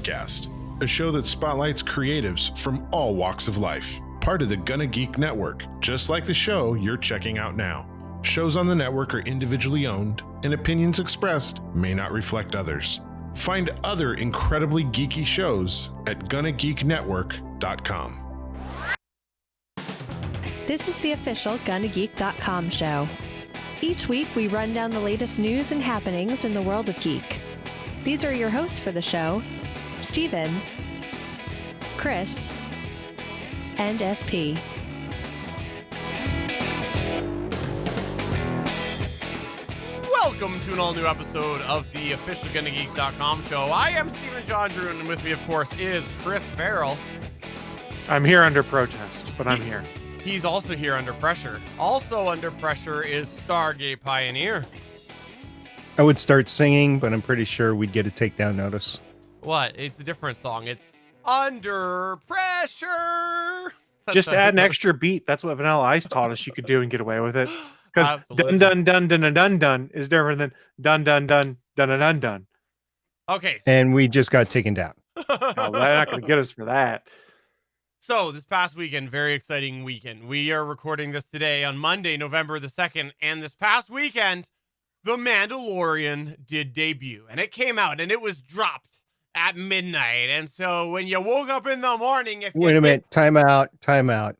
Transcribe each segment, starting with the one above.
Podcast, a show that spotlights creatives from all walks of life. Part of the Gonna Geek Network, just like the show you're checking out now. Shows on the network are individually owned, and opinions expressed may not reflect others. Find other incredibly geeky shows at GonnaGeekNetwork.com. This is the official GonnaGeek.com show. Each week, we run down the latest news and happenings in the world of geek. These are your hosts for the show, Steven, Chris, and SP. Welcome to an all-new episode of the official GonnaGeek.com show. I am Steven John Drew, and with me, of course, is Chris Farrell. I'm here under protest, but I'm here. He's also here under pressure. Also under pressure is Stargate Pioneer. I would start singing, but I'm pretty sure we'd get a takedown notice. What? It's a different song. It's Under Pressure. Just add an extra beat. That's what Vanilla Ice taught us you could do and get away with it. Because dun dun dun dun dun dun dun is different than dun dun dun dun dun dun dun. Okay. And we just got taken down. Oh, they're not going to get us for that. So this past weekend, very exciting weekend. We are recording this today on Monday, November the 2nd. And this past weekend, The Mandalorian did debut. And it came out and it was dropped at midnight. And so when you woke up in the morning, Wait a minute, time out.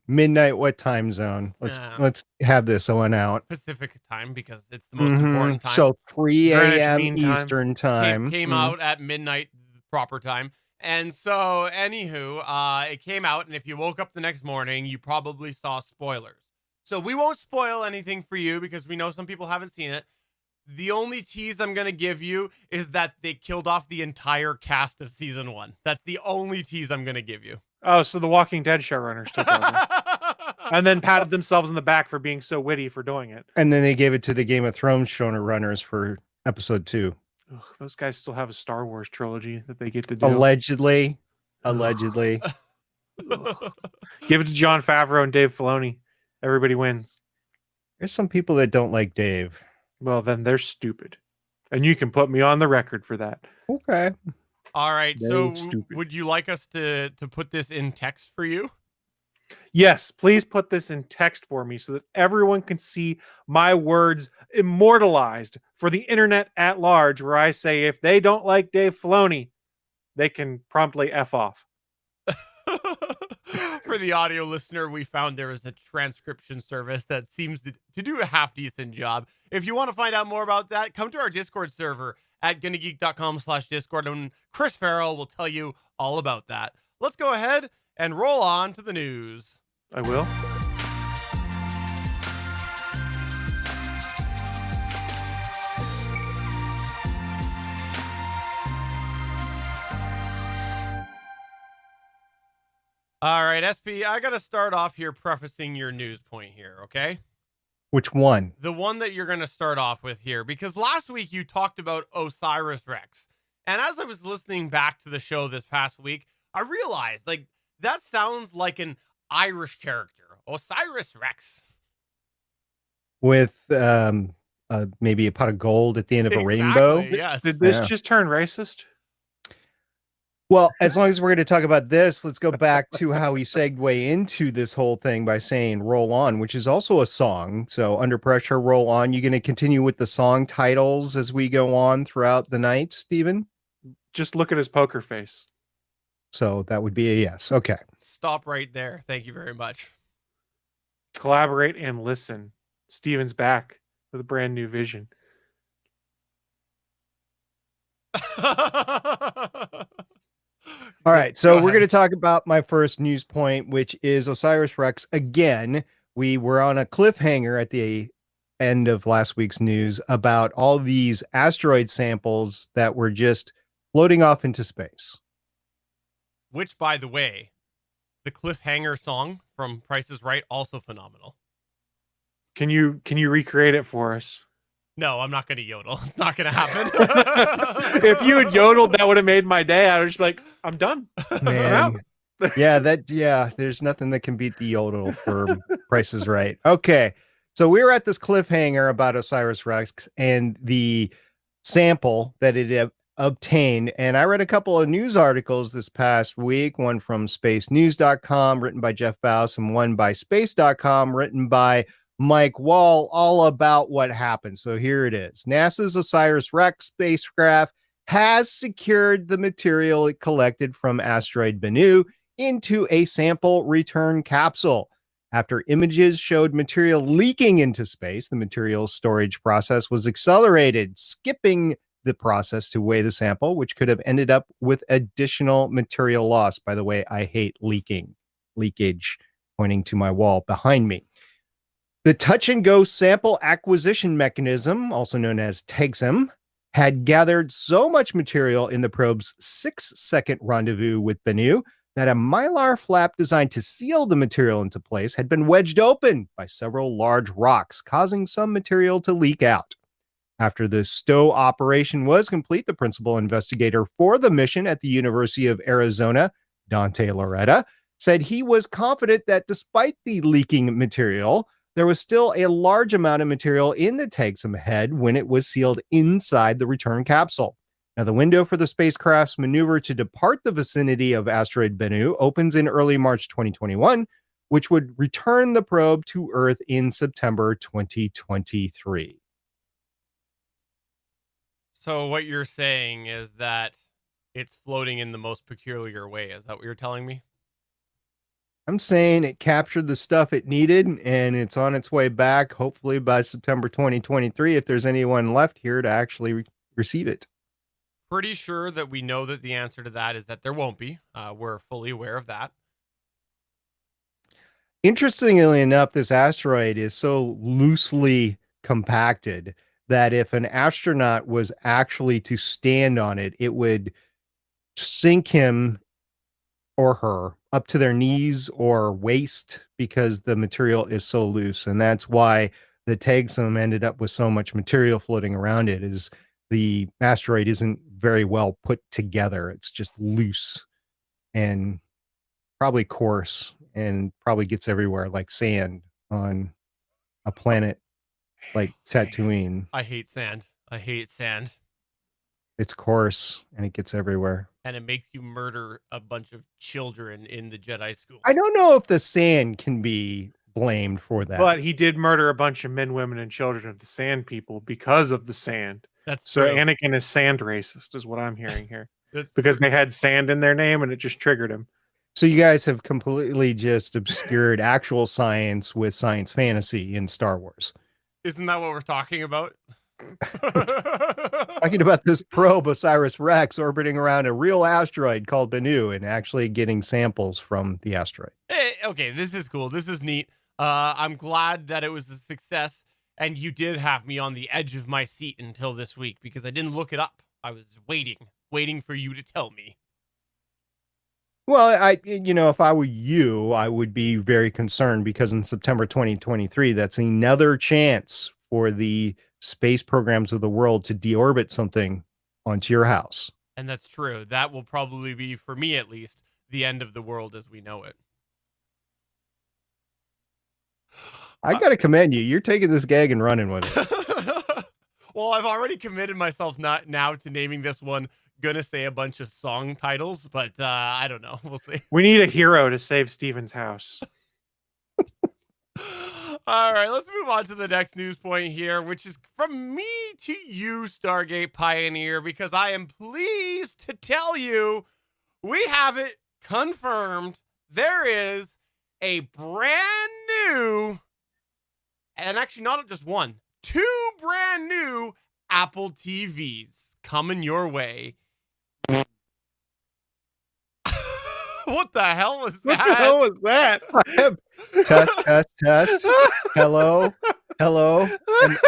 Midnight, what time zone? Let's have this one out. Pacific time, because it's the most important time. So 3 a.m. Greenwich Mean Eastern time. Came out at midnight, proper time. And so, anywho, it came out, and if you woke up the next morning, you probably saw spoilers. So we won't spoil anything for you because we know some people haven't seen it. The only tease I'm going to give you is that they killed off the entire cast of season 1. That's the only tease I'm going to give you. Oh, so the Walking Dead showrunners took over. And then patted themselves in the back for being so witty for doing it. And then they gave it to the Game of Thrones showrunners for episode 2. Ugh, those guys still have a Star Wars trilogy that they get to do. Allegedly. Give it to Jon Favreau and Dave Filoni. Everybody wins. There's some people that don't like Dave. Well, then they're stupid. And you can put me on the record for that. Okay. All right. Very So stupid. would you like us to put this in text for you? Yes, please put this in text for me so that everyone can see my words immortalized for the internet at large, where I say if they don't like Dave Filoni, they can promptly F off. For the audio listener, we found there is a transcription service that seems to do a half-decent job. If you want to find out more about that, come to our Discord server at GonnaGeek.com/Discord, and Chris Farrell will tell you all about that. Let's go ahead and roll on to the news. I will. All right, SP, I got to start off here prefacing your news point here, okay? Which one? The one that you're going to start off with here, because last week you talked about Osiris Rex. And as I was listening back to the show this past week, I realized, like, that sounds like an Irish character. Osiris Rex. With maybe a pot of gold at the end of a rainbow? Yes. Did this just turn racist? Well, as long as we're going to talk about this, let's go back to how we segue into this whole thing by saying Roll On, which is also a song. So Under Pressure, Roll On. You going to continue with the song titles as we go on throughout the night, Steven? Just look at his poker face. So that would be a yes. Okay. Stop right there. Thank you very much. Collaborate and listen. Steven's back with a brand new vision. All right, so we're going to talk about my first news point, which is Osiris Rex. Again, we were on a cliffhanger at the end of last week's news about all these asteroid samples that were just floating off into space. Which, by the way, the cliffhanger song from Price is Right, also phenomenal. Can you recreate it for us? No, I'm not going to yodel. It's not going to happen. If you had yodeled, that would have made my day. I was just like, I'm done. Man. There's nothing that can beat the yodel for Price is Right. Okay. So we were at this cliffhanger about Osiris Rex and the sample that it obtained. And I read a couple of news articles this past week, one from spacenews.com written by Jeff Baus and one by space.com written by Mike Wall, all about what happened. So here it is. NASA's OSIRIS-REx spacecraft has secured the material it collected from asteroid Bennu into a sample return capsule. After images showed material leaking into space, the material storage process was accelerated, skipping the process to weigh the sample, which could have ended up with additional material loss. By the way, I hate leakage, pointing to my wall behind me. The touch and go sample acquisition mechanism, also known as TAGSM, had gathered so much material in the probe's 6-second rendezvous with Bennu that a mylar flap designed to seal the material into place had been wedged open by several large rocks, causing some material to leak out. After the stow operation was complete, the principal investigator for the mission at the University of Arizona, Dante Loretta, said he was confident that despite the leaking material, there was still a large amount of material in the TAGSM head when it was sealed inside the return capsule. Now, the window for the spacecraft's maneuver to depart the vicinity of asteroid Bennu opens in early March 2021, which would return the probe to Earth in September 2023. So what you're saying is that it's floating in the most peculiar way. Is that what you're telling me? I'm saying it captured the stuff it needed and it's on its way back, hopefully by September 2023, if there's anyone left here to actually receive it. Pretty sure that we know that the answer to that is that there won't be. We're fully aware of that. Interestingly enough, this asteroid is so loosely compacted that if an astronaut was actually to stand on it, it would sink him or her up to their knees or waist because the material is so loose. And that's why the TAGSM ended up with so much material floating around it, is the asteroid isn't very well put together. It's just loose and probably coarse and probably gets everywhere like sand on a planet like Tatooine. I hate sand. I hate sand. It's coarse and it gets everywhere. And it makes you murder a bunch of children in the Jedi school. I don't know if the sand can be blamed for that. But he did murder a bunch of men, women, and children of the sand people because of the sand. That's so true. Anakin is sand racist, is what I'm hearing here. That's because true. they had sand in their name and it just triggered him. So you guys have completely just obscured actual science with science fantasy in Star Wars. Isn't that what we're talking about? Talking about this probe OSIRIS-REx orbiting around a real asteroid called Bennu and actually getting samples from the asteroid. Hey, okay, this is cool. This is neat. I'm glad that it was a success, and you did have me on the edge of my seat until this week because I didn't look it up. I was waiting for you to tell me. Well, if I were you, I would be very concerned because in September 2023, that's another chance for the space programs of the world to deorbit something onto your house. And that's true. That will probably be, for me at least, the end of the world as we know it. I got to commend you. You're taking this gag and running with it. Well, I've already committed myself now to naming this one. Gonna say a bunch of song titles, but I don't know. We'll see. We need a hero to save Steven's house. All right, let's move on to the next news point here, which is from me to you, Stargate Pioneer, because I am pleased to tell you we have it confirmed. There is a brand new, and actually not just one, two brand new Apple TVs coming your way. What the hell was that? What the hell was that? Test. Hello.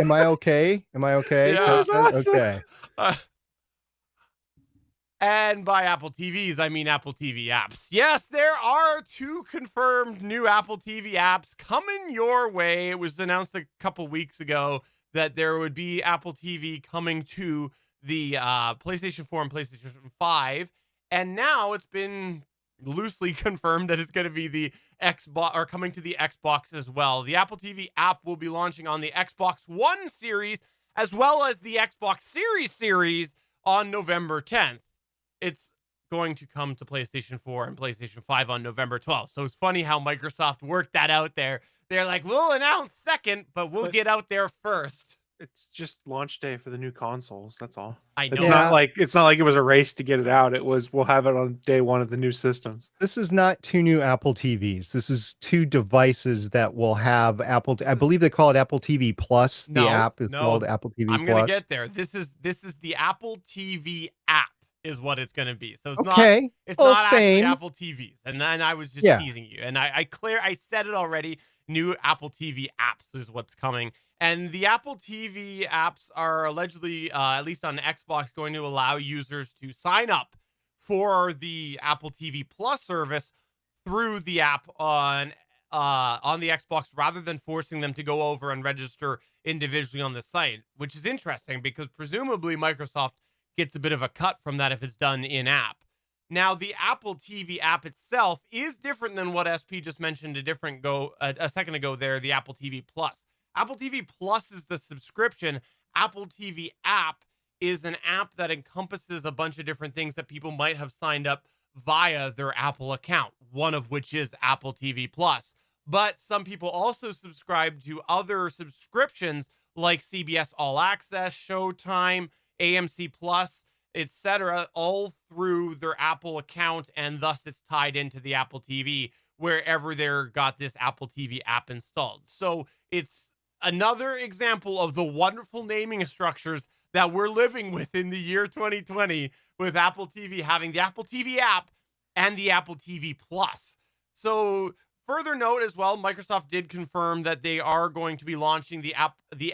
Am I okay? Yeah, Test. awesome. Okay. And by Apple TVs, I mean Apple TV apps. Yes, there are two confirmed new Apple TV apps coming your way. It was announced a couple weeks ago that there would be Apple TV coming to the PlayStation 4 and PlayStation 5. And now it's been loosely confirmed that it's going to be the Xbox, or coming to the Xbox as well. The Apple TV app will be launching on the Xbox One series as well as the Xbox Series on November 10th. It's going to come to PlayStation 4 and PlayStation 5 on November 12th. So it's funny how Microsoft worked that out there. They're like, we'll announce second, but we'll get out there first. It's just launch day for the new consoles. That's all. I know. It's not like it was a race to get it out. It was we'll have it on day one of the new systems. This is not two new Apple TVs. This is two devices that will have Apple. I believe they call it Apple TV Plus. The app is called Apple TV Plus. I'm gonna get there. This is the Apple TV app is what it's gonna be. So it's not actually Apple TVs. And then I was just teasing you. And I said it already. New Apple TV apps is what's coming. And the Apple TV apps are allegedly, at least on Xbox, going to allow users to sign up for the Apple TV Plus service through the app on the Xbox, rather than forcing them to go over and register individually on the site, which is interesting because presumably Microsoft gets a bit of a cut from that if it's done in-app. Now, the Apple TV app itself is different than what SP just mentioned a second ago there, the Apple TV Plus. Apple TV Plus is the subscription. Apple TV app is an app that encompasses a bunch of different things that people might have signed up via their Apple account, one of which is Apple TV Plus. But some people also subscribe to other subscriptions like CBS All Access, Showtime, AMC Plus, etc., all through their Apple account, and thus it's tied into the Apple TV wherever they're got this Apple TV app installed. So it's another example of the wonderful naming structures that we're living with in the year 2020, with Apple TV having the Apple TV app and the Apple TV Plus. So further note as well, Microsoft did confirm that they are going to be launching the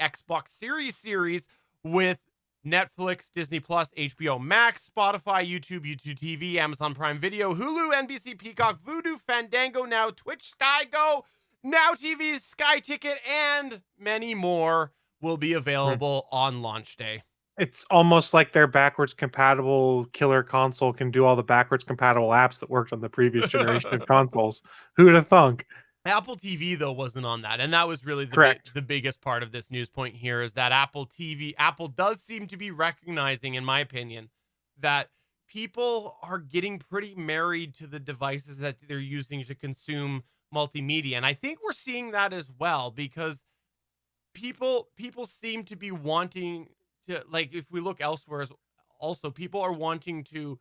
Xbox series with Netflix, Disney Plus, HBO Max, Spotify, YouTube TV, Amazon Prime Video, Hulu, NBC Peacock, Vudu, Fandango Now, Twitch, Sky Go, Now TV's Sky Ticket, and many more will be available on launch day. It's almost like their backwards compatible killer console can do all the backwards compatible apps that worked on the previous generation of consoles. Who'd have thunk? Apple TV, though, wasn't on that. And that was really the biggest part of this news point here, is that Apple does seem to be recognizing, in my opinion, that people are getting pretty married to the devices that they're using to consume multimedia. And I think we're seeing that as well, because people seem to be wanting to, like, if we look elsewhere, also people are wanting to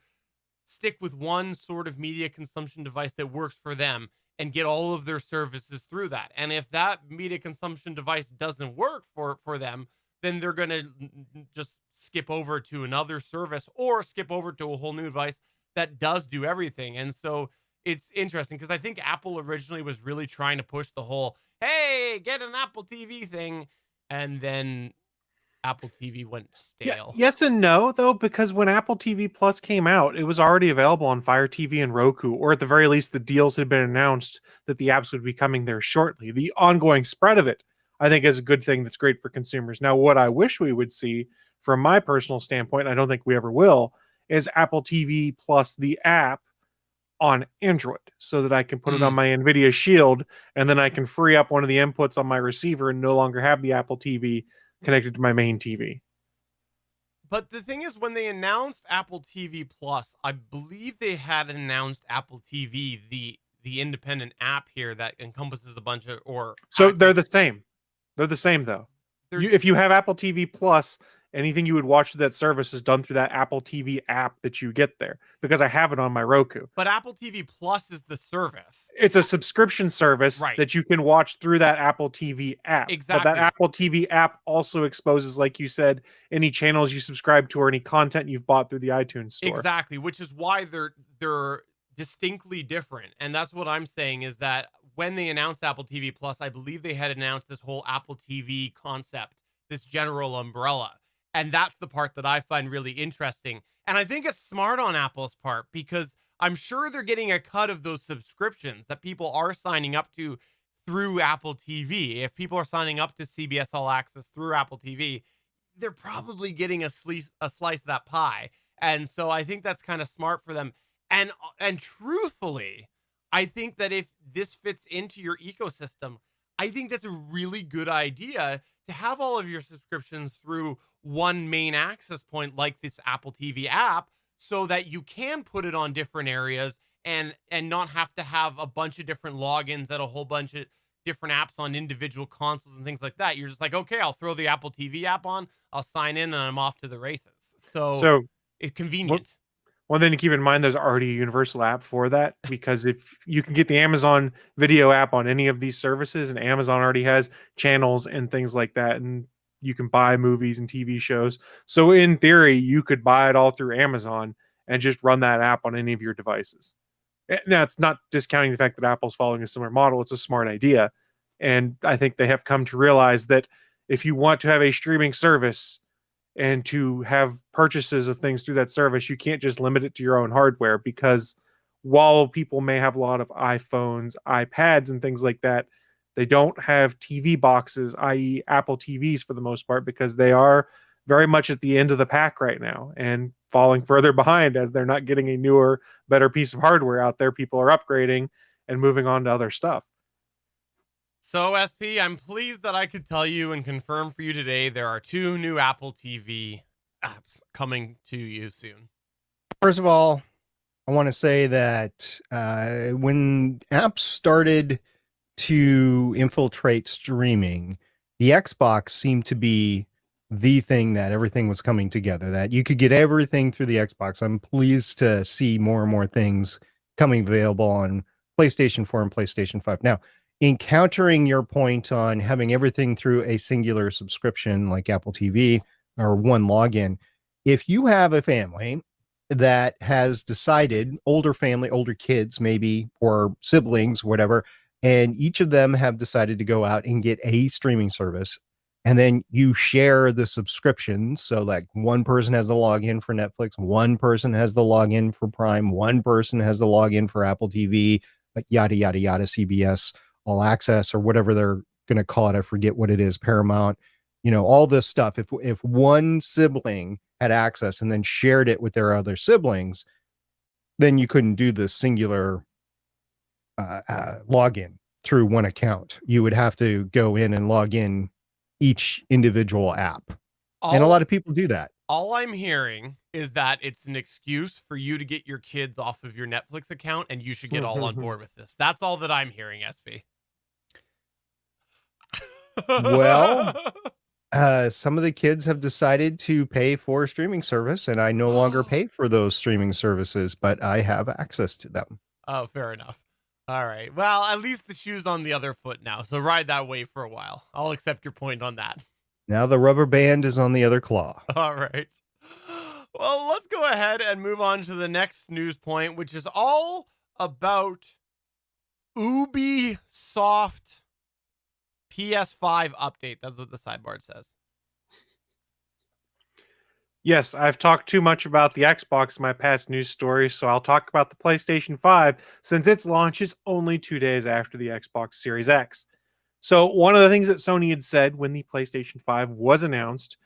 stick with one sort of media consumption device that works for them and get all of their services through that. And if that media consumption device doesn't work for them, then they're going to just skip over to another service or skip over to a whole new device that does do everything. And so it's interesting because I think Apple originally was really trying to push the whole, hey, get an Apple TV thing. And then Apple TV went stale. Yes and no, though, because when Apple TV Plus came out, it was already available on Fire TV and Roku, or at the very least, the deals had been announced that the apps would be coming there shortly. The ongoing spread of it, I think, is a good thing that's great for consumers. Now, what I wish we would see, from my personal standpoint, I don't think we ever will, is Apple TV Plus, the app, on Android, so that I can put it on my NVIDIA Shield, and then I can free up one of the inputs on my receiver and no longer have the Apple TV connected to my main TV. But the thing is, when they announced Apple TV Plus, I believe they had announced Apple TV, the independent app here that encompasses a bunch of they're the same. They're the same though. If you have Apple TV Plus, anything you would watch through that service is done through that Apple TV app that you get there, because I have it on my Roku. But Apple TV Plus is the service. It's a subscription service that you can watch through that Apple TV app. Exactly. But that Apple TV app also exposes, like you said, any channels you subscribe to or any content you've bought through the iTunes store. Exactly, which is why they're distinctly different. And that's what I'm saying, is that when they announced Apple TV Plus, I believe they had announced this whole Apple TV concept, this general umbrella. And that's the part that I find really interesting. And I think it's smart on Apple's part, because I'm sure they're getting a cut of those subscriptions that people are signing up to through Apple TV. If people are signing up to CBS All Access through Apple TV, they're probably getting a slice of that pie. And so I think that's kind of smart for them. And truthfully, I think that if this fits into your ecosystem, I think that's a really good idea to have all of your subscriptions through one main access point like this Apple TV app so that you can put it on different areas and not have to have a bunch of different logins at a whole bunch of different apps on individual consoles and things like that. You're just like, okay, I'll throw the Apple TV app on, I'll sign in, and I'm off to the races. So So it's convenient. one thing to keep in mind, there's already a universal app for that, because if you can get the Amazon Video app on any of these services, and Amazon already has channels and things like that, and you can buy movies and TV shows. So in theory, you could buy it all through Amazon and just run that app on any of your devices. Now, it's not discounting the fact that Apple's following a similar model. It's a smart idea. And I think they have come to realize that if you want to have a streaming service and to have purchases of things through that service, you can't just limit it to your own hardware, because while people may have a lot of iPhones, iPads, and things like that, they don't have TV boxes, i.e. Apple TVs for the most part, because they are very much at the end of the pack right now and falling further behind as they're not getting a newer, better piece of hardware out there. People are upgrading and moving on to other stuff. So, SP, I'm pleased that I could tell you and confirm for you today there are 2 new Apple TV apps coming to you soon. First of all, I want to say that when apps started to infiltrate streaming, the Xbox seemed to be the thing that everything was coming together, that you could get everything through the Xbox. I'm pleased to see more and more things coming available on PlayStation 4 and PlayStation 5. Now, encountering your point on having everything through a singular subscription like Apple TV or one login, if you have a family that has decided, older family, older kids maybe, or siblings, whatever, and each of them have decided to go out and get a streaming service, and then you share the subscriptions. So like one person has the login for Netflix, one person has the login for Prime, one person has the login for Apple TV, like yada, yada, yada, CBS All Access, or whatever they're going to call it. I forget what it is, Paramount, all this stuff. If one sibling had access and then shared it with their other siblings, then you couldn't do the singular login through one account. You would have to go in and log in each individual app. And a lot of people do that. All I'm hearing is that it's an excuse for you to get your kids off of your Netflix account, and you should get all on board with this. That's all that I'm hearing, SB. Well, some of the kids have decided to pay for a streaming service, and I no longer pay for those streaming services, but I have access to them. Oh, fair enough. All right. Well, at least the shoe's on the other foot now, so ride that wave for a while. I'll accept your point on that. Now the rubber band is on the other claw. All right. Well, let's go ahead and move on to the next news point, which is all about Ubisoft PS5 update. That's what the sidebar says. Yes, I've talked too much about the Xbox in my past news stories, so I'll talk about the PlayStation 5 since its launch is only 2 days after the Xbox Series X. So one of the things that Sony had said when the PlayStation 5 was announced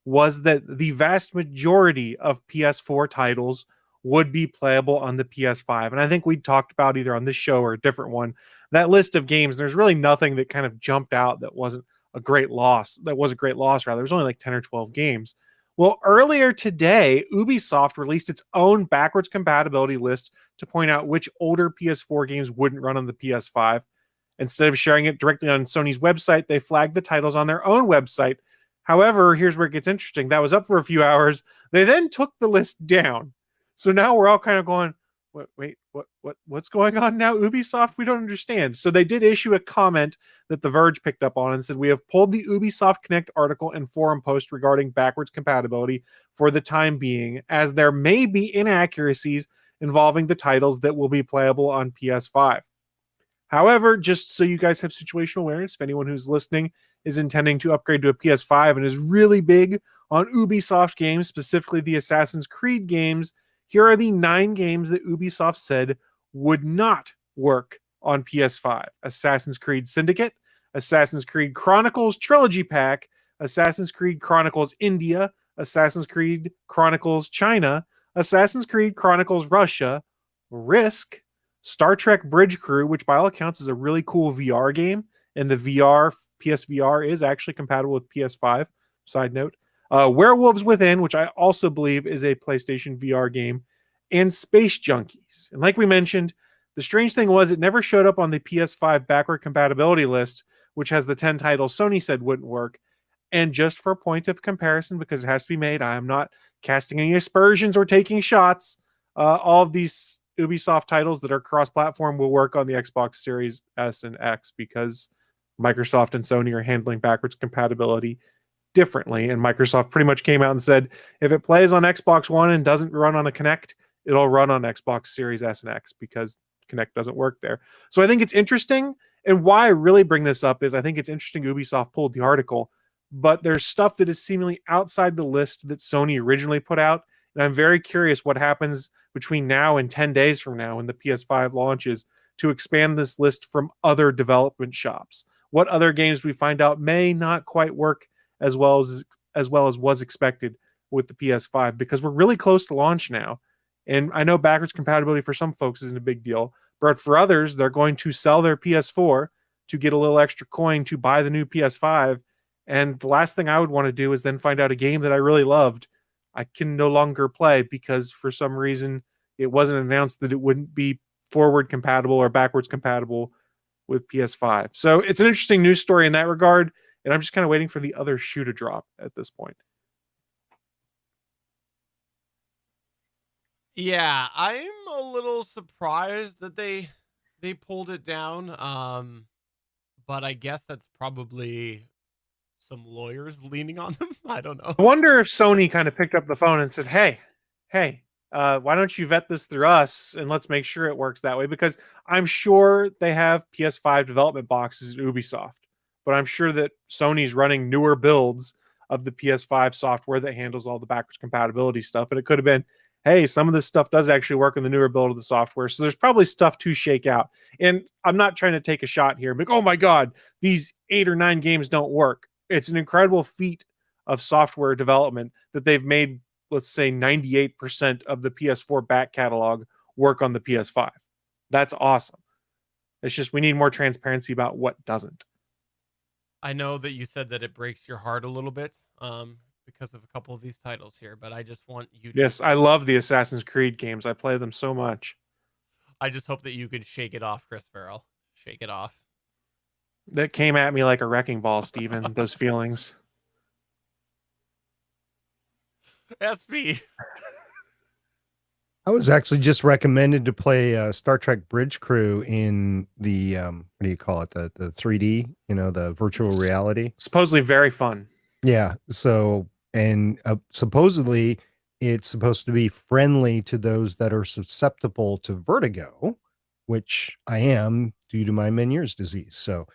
was that the vast majority of PS4 titles would be playable on the PS5. And I think we talked about either on this show or a different one, that list of games, there's really nothing that kind of jumped out that wasn't a great loss. That was a great loss, rather. There was only like 10 or 12 games. Well, earlier today, Ubisoft released its own backwards compatibility list to point out which older PS4 games wouldn't run on the PS5. Instead of sharing it directly on Sony's website, they flagged the titles on their own website. However, here's where it gets interesting. That was up for a few hours. They then took the list down. So now we're all kind of going, what's going on now, Ubisoft? We don't understand. So they did issue a comment that The Verge picked up on and said, we have pulled the Ubisoft Connect article and forum post regarding backwards compatibility for the time being, as there may be inaccuracies involving the titles that will be playable on PS5. However, just so you guys have situational awareness, if anyone who's listening is intending to upgrade to a PS5 and is really big on Ubisoft games, specifically the Assassin's Creed games, here are the 9 games that Ubisoft said would not work on PS5. Assassin's Creed Syndicate, Assassin's Creed Chronicles Trilogy Pack, Assassin's Creed Chronicles India, Assassin's Creed Chronicles China, Assassin's Creed Chronicles Russia, Risk, Star Trek Bridge Crew, which by all accounts is a really cool VR game, and the PSVR is actually compatible with PS5. Side note. Werewolves Within, which I also believe is a PlayStation VR game, and Space Junkies. And like we mentioned, the strange thing was it never showed up on the PS5 backward compatibility list, which has the 10 titles Sony said wouldn't work. And just for a point of comparison, because it has to be made, I am not casting any aspersions or taking shots. All of these Ubisoft titles that are cross-platform will work on the Xbox Series S and X because Microsoft and Sony are handling backwards compatibility differently. And Microsoft pretty much came out and said, if it plays on Xbox One and doesn't run on a Kinect, it'll run on Xbox Series S and X because Kinect doesn't work there. So I think it's interesting. And why I really bring this up is I think it's interesting Ubisoft pulled the article, but there's stuff that is seemingly outside the list that Sony originally put out. And I'm very curious what happens between now and 10 days from now when the PS5 launches to expand this list from other development shops. What other games we find out may not quite work as well as was expected with the PS5, because we're really close to launch now. And I know backwards compatibility for some folks isn't a big deal, but for others, they're going to sell their PS4 to get a little extra coin to buy the new PS5. And the last thing I would want to do is then find out a game that I really loved I can no longer play because for some reason it wasn't announced that it wouldn't be forward compatible or backwards compatible with PS5. So it's an interesting news story in that regard. And I'm just kind of waiting for the other shoe to drop at this point. Yeah, I'm a little surprised that they pulled it down. But I guess that's probably some lawyers leaning on them. I don't know. I wonder if Sony kind of picked up the phone and said, hey, why don't you vet this through us and let's make sure it works that way? Because I'm sure they have PS5 development boxes at Ubisoft, but I'm sure that Sony's running newer builds of the PS5 software that handles all the backwards compatibility stuff. And it could have been, hey, some of this stuff does actually work in the newer build of the software. So there's probably stuff to shake out. And I'm not trying to take a shot here, but oh my God, these 8 or 9 games don't work. It's an incredible feat of software development that they've made, let's say 98% of the PS4 back catalog work on the PS5. That's awesome. It's just, we need more transparency about what doesn't. I know that you said that it breaks your heart a little bit because of a couple of these titles here, but I just want you to... Yes, I love the Assassin's Creed games. I play them so much. I just hope that you can shake it off, Chris Farrell. Shake it off. That came at me like a wrecking ball, Steven, those feelings. SP. I was actually just recommended to play Star Trek Bridge Crew in the what do you call it, the 3D, the virtual reality. Supposedly very fun. Yeah. So, and supposedly it's supposed to be friendly to those that are susceptible to vertigo, which I am due to my Meniere's disease. So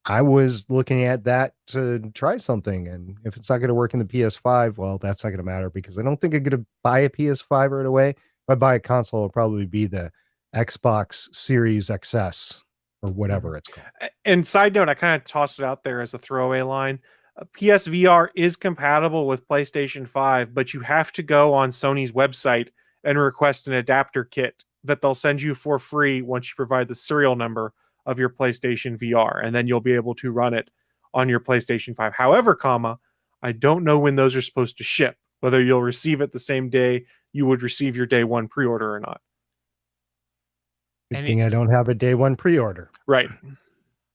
I was looking at that to try something, and if it's not going to work in the PS5, well, that's not going to matter because I don't think I'm going to buy a PS5 right away. If I buy a console, it'll probably be the Xbox Series XS or whatever it's called. And side note, I kind of tossed it out there as a throwaway line. PSVR is compatible with PlayStation 5, but you have to go on Sony's website and request an adapter kit that they'll send you for free once you provide the serial number of your PlayStation VR, and then you'll be able to run it on your PlayStation 5. However, I don't know when those are supposed to ship, whether you'll receive it the same day you would receive your day one pre-order or not. Good thing I don't have a day one pre-order. Right.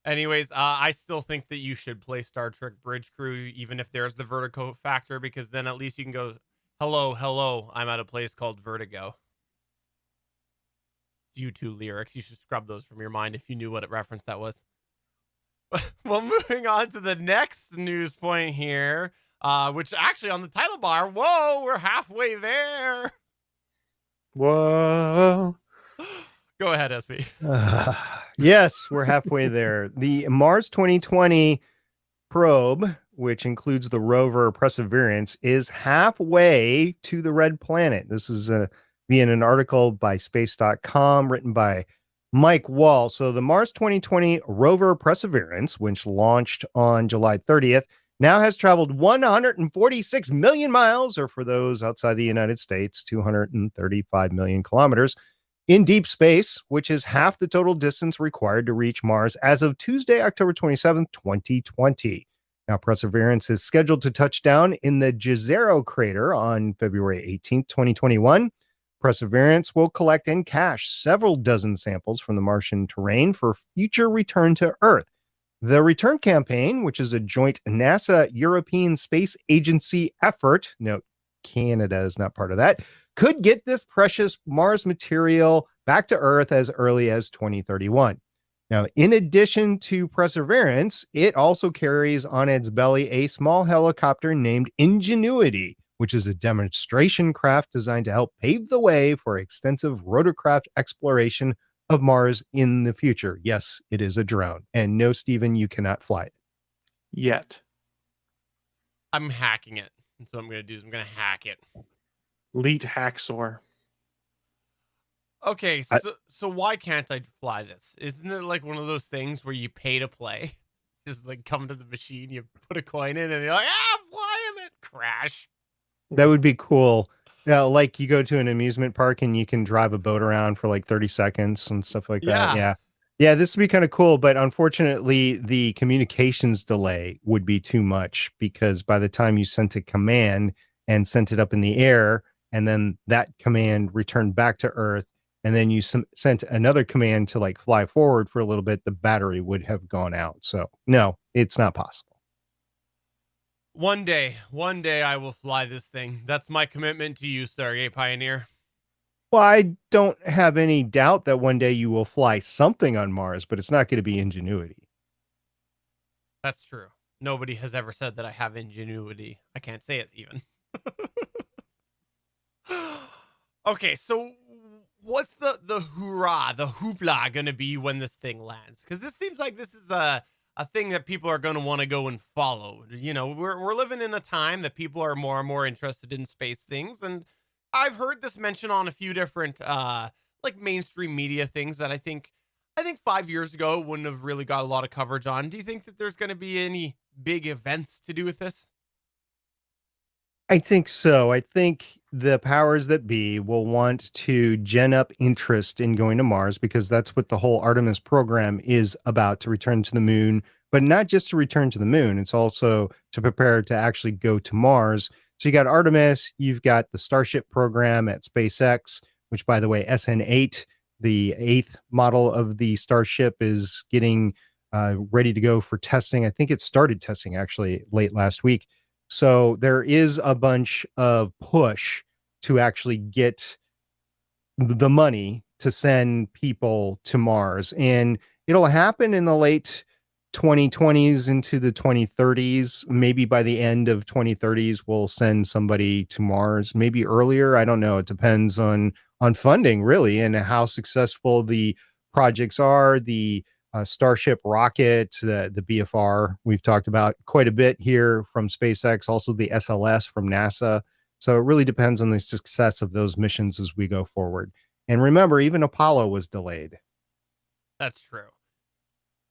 Anyways, I still think that you should play Star Trek Bridge Crew, even if there's the vertigo factor, because then at least you can go, hello, I'm at a place called Vertigo. U2 lyrics. You should scrub those from your mind if you knew what reference that was. Well, moving on to the next news point here, which actually on the title bar, whoa, we're halfway there. Whoa. Go ahead, SP. Yes, we're halfway there. The Mars 2020 probe, which includes the rover Perseverance, is halfway to the red planet. This is via an article by space.com written by Mike Wall. So the Mars 2020 rover Perseverance, which launched on July 30th, now has traveled 146 million miles, or for those outside the United States, 235 million kilometers, in deep space, which is half the total distance required to reach Mars as of Tuesday, October 27th, 2020. Now, Perseverance is scheduled to touch down in the Jezero crater on February 18th, 2021. Perseverance will collect and cache several dozen samples from the Martian terrain for future return to Earth. The return campaign, which is a joint NASA European Space Agency effort, note Canada is not part of that, could get this precious Mars material back to Earth as early as 2031. Now, in addition to Perseverance, it also carries on its belly a small helicopter named Ingenuity, which is a demonstration craft designed to help pave the way for extensive rotorcraft exploration of Mars in the future. Yes, it is a drone. And no, Stephen, you cannot fly it. Yet. I'm hacking it. That's what I'm going to do is I'm going to hack it. Leet Hacksaw. Okay, so why can't I fly this? Isn't it like one of those things where you pay to play? Just like come to the machine, you put a coin in, and you're like, I'm flying it. Crash. That would be cool. Yeah, like you go to an amusement park and you can drive a boat around for like 30 seconds and stuff like that. Yeah. Yeah, this would be kind of cool, but unfortunately, the communications delay would be too much because by the time you sent a command and sent it up in the air, and then that command returned back to Earth, and then you sent another command to like fly forward for a little bit, the battery would have gone out. So no, it's not possible. One day I will fly this thing. That's my commitment to you, Stargate Pioneer. Well, I don't have any doubt that one day you will fly something on Mars, but it's not going to be Ingenuity. That's true. Nobody has ever said that I have ingenuity. I can't say it even. Okay, so what's the hoorah, the hoopla going to be when this thing lands? Because this seems like this is a thing that people are going to want to go and follow. You know, we're living in a time that people are more and more interested in space things, and I've heard this mentioned on a few different like mainstream media things that I think 5 years ago wouldn't have really got a lot of coverage on. Do you think that there's going to be any big events to do with this? I think so. I think the powers that be will want to gen up interest in going to Mars because that's what the whole Artemis program is about, to return to the moon, but not just to return to the moon. It's also to prepare to actually go to Mars. So you got Artemis, you've got the Starship program at SpaceX, which, by the way, SN8, the 8th model of the Starship, is getting ready to go for testing. I think it started testing actually late last week. So there is a bunch of push to actually get the money to send people to Mars. And it'll happen in the late 2020s into the 2030s. Maybe by the end of 2030s, we'll send somebody to Mars. Maybe earlier. I don't know. It depends on funding, really, and how successful the projects are. The Starship rocket, the BFR, we've talked about quite a bit here from SpaceX, also the SLS from NASA. So it really depends on the success of those missions as we go forward. And remember, even Apollo was delayed. That's true.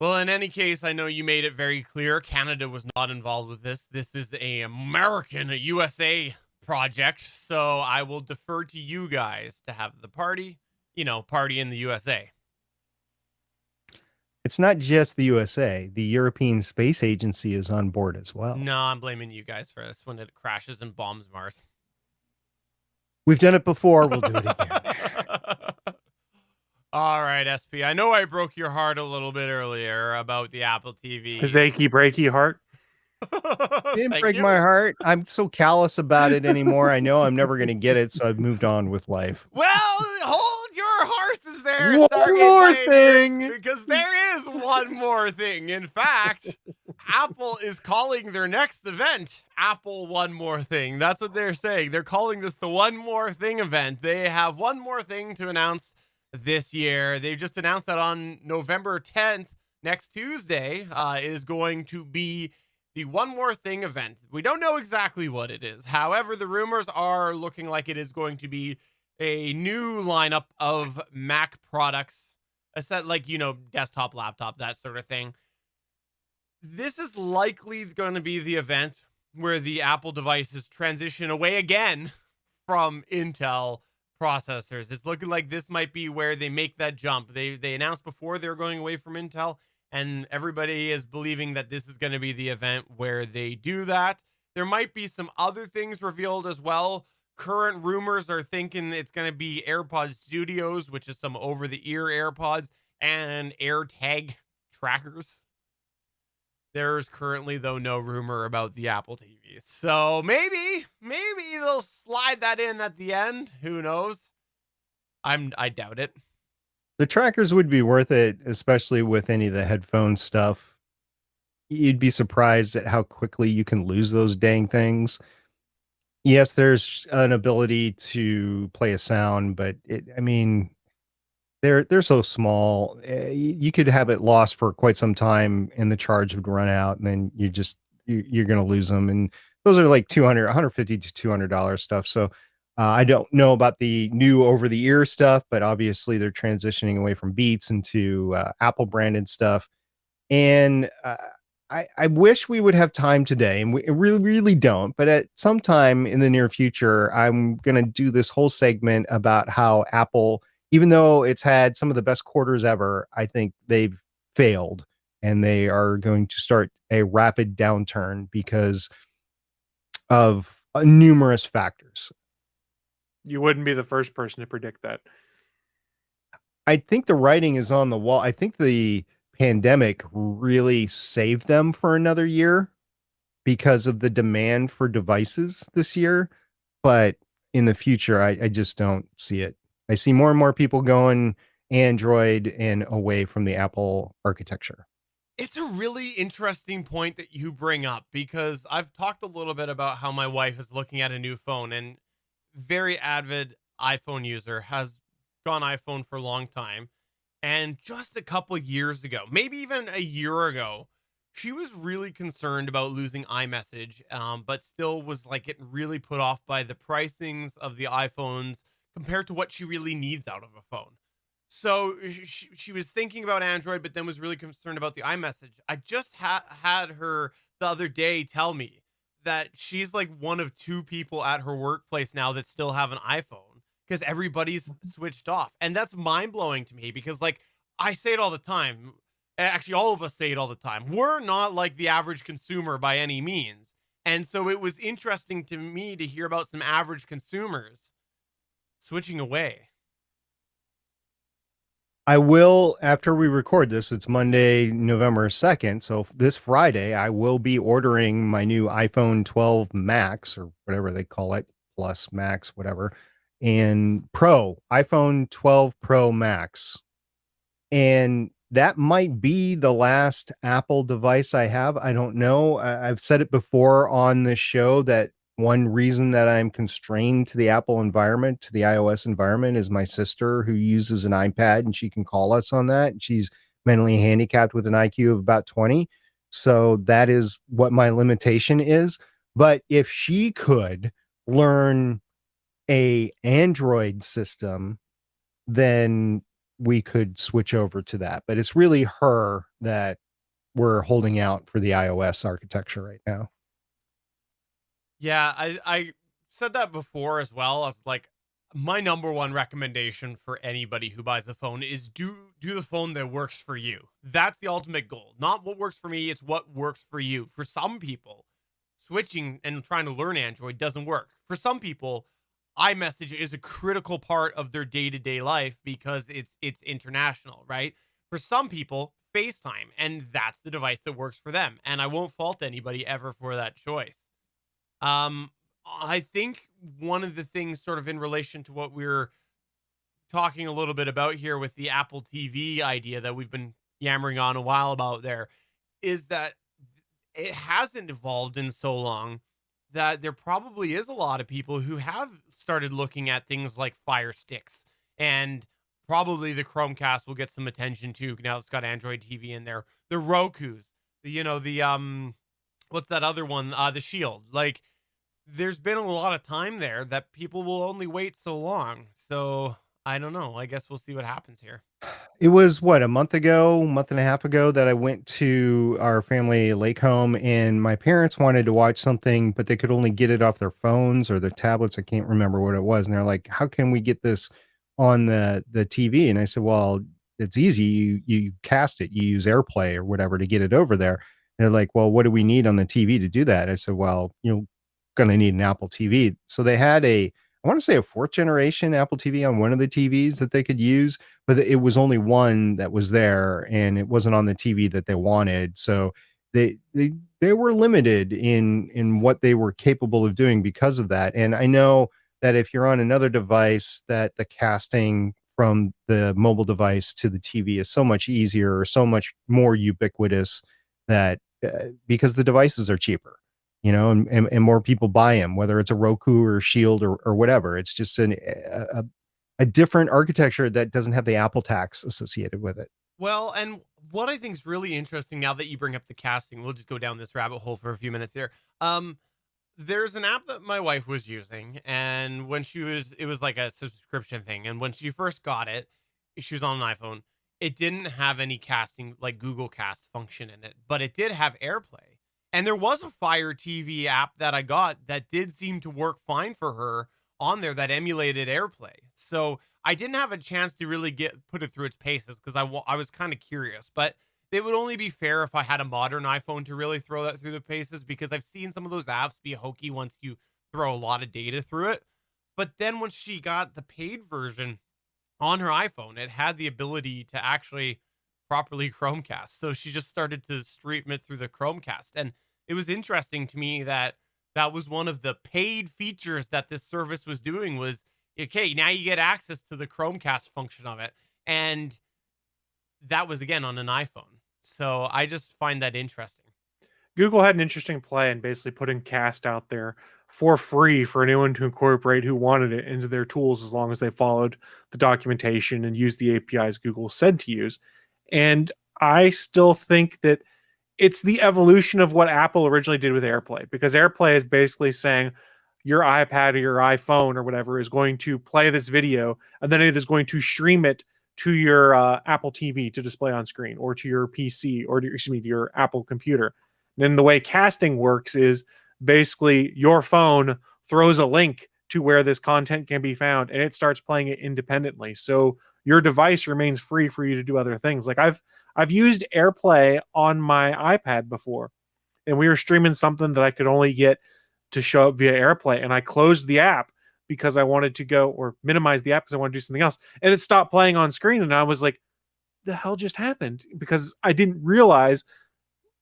Well, in any case, I know you made it very clear Canada was not involved with this. This is a USA project. So I will defer to you guys to have the party in the USA. It's not just the USA. The European Space Agency is on board as well. No, I'm blaming you guys for this when it crashes and bombs Mars. We've done it before. We'll do it again. All right, SP. I know I broke your heart a little bit earlier about the Apple TV. His achy breaky heart. Didn't break my heart. I'm so callous about it anymore. I know I'm never going to get it, so I've moved on with life. Well, hold your horses there. One Stargate more Pioneer, thing. because there is one more thing. In fact, Apple is calling their next event Apple One More Thing. That's what they're saying. They're calling this the One More Thing event. They have one more thing to announce this year. They've just announced that on November 10th, next Tuesday, is going to be the One More Thing event. We don't know exactly what it is. However, the rumors are looking like it is going to be a new lineup of Mac products, a set like, desktop, laptop, that sort of thing. This is likely going to be the event where the Apple devices transition away again from Intel processors. It's looking like this might be where they make that jump. They announced before they were going away from Intel, and everybody is believing that this is going to be the event where they do that. There might be some other things revealed as well. Current rumors are thinking it's going to be AirPods Studios, which is some over-the-ear AirPods, and AirTag trackers. There's currently, though, no rumor about the Apple TV. So maybe they'll slide that in at the end. Who knows? I doubt it. The trackers would be worth it, especially with any of the headphone stuff. You'd be surprised at how quickly you can lose those dang things. Yes, there's an ability to play a sound, but I mean, they're so small. You could have it lost for quite some time, and the charge would run out, and then you're going to lose them. And those are like $150 to $200 stuff. So I don't know about the new over the ear stuff, but obviously they're transitioning away from Beats into Apple branded stuff. And I wish we would have time today, and we really don't. But at some time in the near future, I'm going to do this whole segment about how Apple, even though it's had some of the best quarters ever, I think they've failed, and they are going to start a rapid downturn because of numerous factors. You wouldn't be the first person to predict that. I think the writing is on the wall. I think the pandemic really saved them for another year because of the demand for devices this year. But in the future, I just don't see it. I see more and more people going Android and away from the Apple architecture. It's a really interesting point that you bring up, because I've talked a little bit about how my wife is looking at a new phone, and very avid iPhone user, has gone iPhone for a long time. And just a couple years ago, maybe even a year ago, she was really concerned about losing iMessage, but still was like getting really put off by the pricings of the iPhones compared to what she really needs out of a phone. So she was thinking about Android, but then was really concerned about the iMessage. I just had her the other day tell me that she's like one of two people at her workplace now that still have an iPhone, because everybody's switched off. And that's mind blowing to me, because like I say it all the time. Actually, all of us say it all the time. We're not like the average consumer by any means. And so it was interesting to me to hear about some average consumers switching away. I will, after we record this, it's Monday, November 2nd. So this Friday, I will be ordering my new iPhone 12 Max, or whatever they call it, Plus Max, whatever, and iPhone 12 Pro Max. And that might be the last Apple device I have. I don't know. I've said it before on this show that one reason that I'm constrained to the Apple environment, to the iOS environment, is my sister, who uses an iPad, and she can call us on that. She's mentally handicapped with an IQ of about 20. So that is what my limitation is. But if she could learn a Android system, then we could switch over to that. But it's really her that we're holding out for the iOS architecture right now. Yeah, I said that before as well. I was like, my number one recommendation for anybody who buys a phone is do the phone that works for you. That's the ultimate goal. Not what works for me, it's what works for you. For some people, switching and trying to learn Android doesn't work. For some people, iMessage is a critical part of their day-to-day life because it's international, right? For some people, FaceTime, and that's the device that works for them. And I won't fault anybody ever for that choice. I think one of the things, sort of in relation to what we're talking a little bit about here with the Apple TV idea that we've been yammering on a while about there, is that it hasn't evolved in so long that there probably is a lot of people who have started looking at things like Fire Sticks, and probably the Chromecast will get some attention too. Now it's got Android TV in there. The Roku's, the what's that other one? The Shield. Like, there's been a lot of time there that people will only wait so long. So I don't know. I guess we'll see what happens here. It was what, a month ago, month and a half ago that I went to our family lake home and my parents wanted to watch something, but they could only get it off their phones or their tablets. I can't remember what it was. And they're like, how can we get this on the TV? And I said, well, it's easy. You cast it, you use AirPlay or whatever to get it over there. And they're like, well, what do we need on the TV to do that? I said, well, you're going to need an Apple TV. So they had I want to say a fourth generation Apple TV on one of the TVs that they could use, but it was only one that was there and it wasn't on the TV that they wanted. So they were limited in what they were capable of doing because of that. And I know that if you're on another device, that the casting from the mobile device to the TV is so much easier or so much more ubiquitous that because the devices are cheaper, and more people buy them, whether it's a Roku or Shield or whatever. It's just a different architecture that doesn't have the Apple tax associated with it. Well, and what I think is really interesting now that you bring up the casting, we'll just go down this rabbit hole for a few minutes here. There's an app that my wife was using, and it was like a subscription thing. And when she first got it, she was on an iPhone. It didn't have any casting like Google Cast function in it, but it did have AirPlay. And there was a Fire TV app that I got that did seem to work fine for her on there that emulated AirPlay. So I didn't have a chance to really put it through its paces because I was kind of curious, but it would only be fair if I had a modern iPhone to really throw that through the paces, because I've seen some of those apps be hokey once you throw a lot of data through it. But then when she got the paid version on her iPhone, it had the ability to actually properly Chromecast. So she just started to stream it through the Chromecast. And it was interesting to me that that was one of the paid features that this service was doing was, okay, now you get access to the Chromecast function of it. And that was again on an iPhone. So I just find that interesting. Google had an interesting play in basically putting Cast out there for free for anyone to incorporate who wanted it into their tools, as long as they followed the documentation and used the APIs Google said to use. And I still think that it's the evolution of what Apple originally did with AirPlay, because AirPlay is basically saying your iPad or your iPhone or whatever is going to play this video, and then it is going to stream it to your Apple TV to display on screen, or to your PC, or to your Apple computer. And then the way casting works is basically your phone throws a link to where this content can be found, and it starts playing it independently. So your device remains free for you to do other things. Like I've used AirPlay on my iPad before, and we were streaming something that I could only get to show up via AirPlay, and I closed the app because I wanted to go, or minimize the app because I want to do something else, and it stopped playing on screen, and I was like, the hell just happened? Because I didn't realize,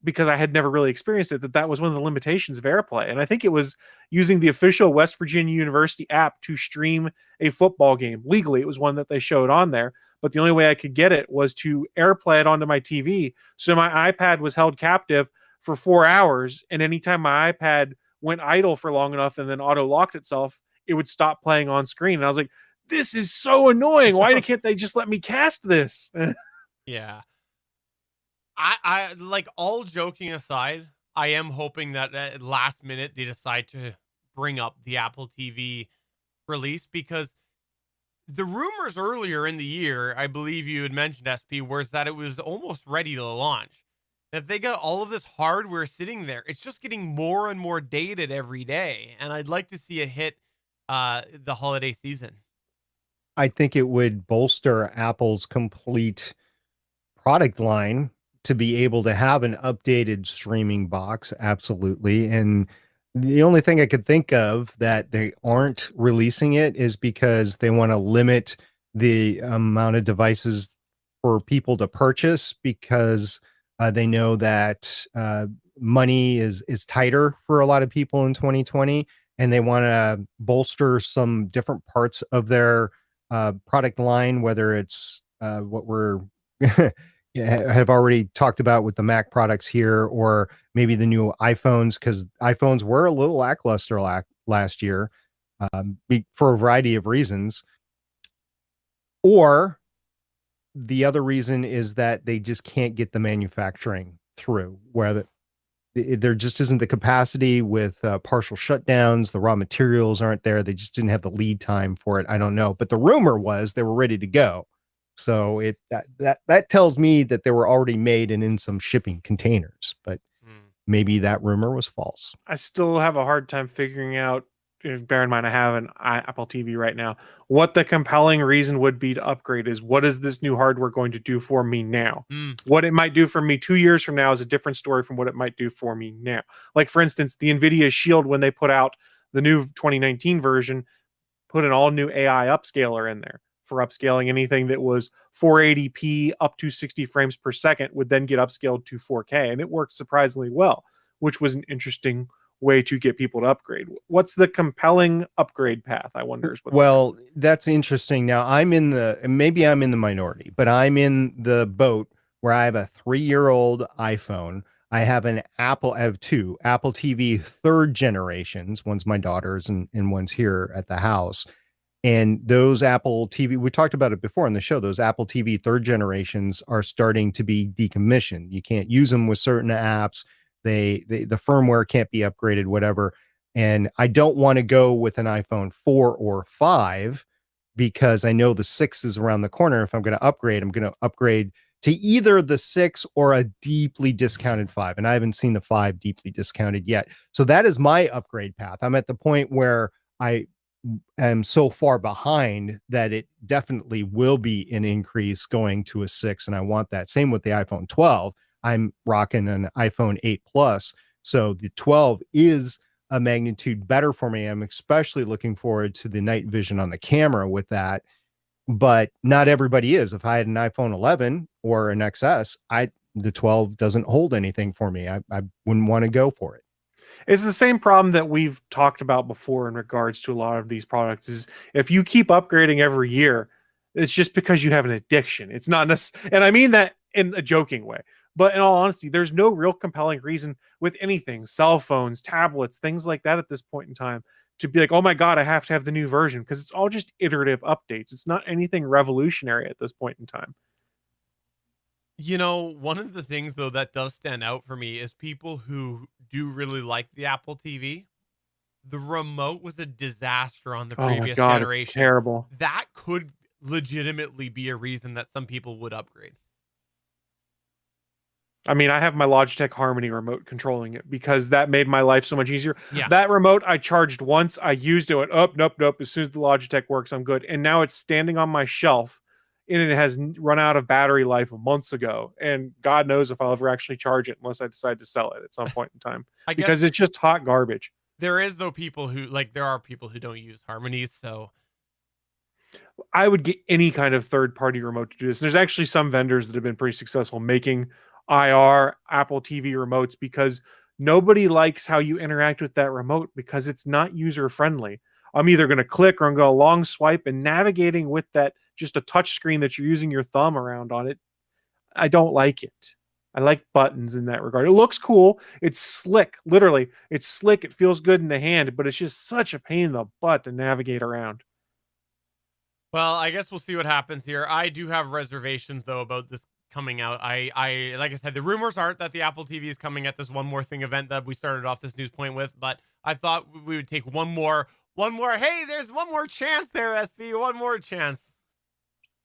because I had never really experienced it, that was one of the limitations of AirPlay. And I think it was using the official West Virginia University app to stream a football game legally. It was one that they showed on there, but the only way I could get it was to AirPlay it onto my TV. So my iPad was held captive for 4 hours, and anytime my iPad went idle for long enough and then auto locked itself, it would stop playing on screen. And I was like, this is so annoying. Why can't they just let me cast this? Yeah. I like, all joking aside, I am hoping that at last minute they decide to bring up the Apple TV release, because the rumors earlier in the year, I believe you had mentioned, SP, was that it was almost ready to launch. And if they got all of this hardware sitting there, it's just getting more and more dated every day. And I'd like to see it hit the holiday season. I think it would bolster Apple's complete product line to be able to have an updated streaming box. Absolutely. And the only thing I could think of that they aren't releasing it is because they want to limit the amount of devices for people to purchase, because they know that money is tighter for a lot of people in 2020, and they want to bolster some different parts of their product line, whether it's what we're have already talked about with the Mac products here, or maybe the new iPhones, because iPhones were a little lackluster last year for a variety of reasons. Or the other reason is that they just can't get the manufacturing through, where there just isn't the capacity with partial shutdowns. The raw materials aren't there. They just didn't have the lead time for it. I don't know. But the rumor was they were ready to go. So that tells me that they were already made and in some shipping containers. But maybe that rumor was false. I still have a hard time figuring out, bear in mind I have an Apple TV right now, what the compelling reason would be to upgrade. Is what is this new hardware going to do for me now? What it might do for me 2 years from now is a different story from what it might do for me now. Like, for instance, the NVIDIA Shield, when they put out the new 2019 version, put an all new AI upscaler in there for upscaling anything that was 480p up to 60 frames per second would then get upscaled to 4K. And it worked surprisingly well, which was an interesting way to get people to upgrade. What's the compelling upgrade path, I wonder? Well, that's interesting. Now, maybe I'm in the minority, but I'm in the boat where I have a 3-year-old iPhone. I have I have two Apple TV third generations. One's my daughter's and one's here at the house. And those Apple TV, we talked about it before in the show, those Apple TV third generations are starting to be decommissioned. You can't use them with certain apps. The firmware can't be upgraded, whatever. And I don't want to go with an iPhone 4 or 5 because I know the 6 is around the corner. If I'm going to upgrade, I'm going to upgrade to either the 6 or a deeply discounted 5. And I haven't seen the 5 deeply discounted yet. So that is my upgrade path. I'm at the point where I am so far behind that it definitely will be an increase going to a 6. And I want that. Same with the iPhone 12. I'm rocking an iPhone 8 Plus. So the 12 is a magnitude better for me. I'm especially looking forward to the night vision on the camera with that. But not everybody is. If I had an iPhone 11 or an XS, the 12 doesn't hold anything for me. I wouldn't want to go for it. It's the same problem that we've talked about before in regards to a lot of these products. Is if you keep upgrading every year, it's just because you have an addiction. It's not necessarily, and I mean that in a joking way. But in all honesty, there's no real compelling reason with anything, cell phones, tablets, things like that at this point in time, to be like, oh my God, I have to have the new version, because it's all just iterative updates. It's not anything revolutionary at this point in time. You know, one of the things, though, that does stand out for me is people who do really like the Apple TV. The remote was a disaster on the previous generation. It's terrible. That could legitimately be a reason that some people would upgrade. I mean, I have my Logitech Harmony remote controlling it because that made my life so much easier. Yeah. That remote I charged once, I used it, went up, nope. As soon as the Logitech works, I'm good. And now it's standing on my shelf and it has run out of battery life months ago. And God knows if I'll ever actually charge it unless I decide to sell it at some point in time. Because it's just hot garbage. There is, though, there are people who don't use Harmonies, so I would get any kind of third-party remote to do this. There's actually some vendors that have been pretty successful making IR Apple TV remotes because nobody likes how you interact with that remote because it's not user-friendly. I'm either going to click or I'm going to long swipe, and navigating with that, just a touch screen that you're using your thumb around on it, I don't like it. I like buttons in that regard. It looks cool. It's slick. Literally, it's slick. It feels good in the hand, but it's just such a pain in the butt to navigate around. Well, I guess we'll see what happens here. I do have reservations, though, about this coming out. I like I said, the rumors aren't that the Apple TV is coming at this One More Thing event that we started off this news point with, but I thought we would take one more. Hey, there's one more chance there, SB. One more chance.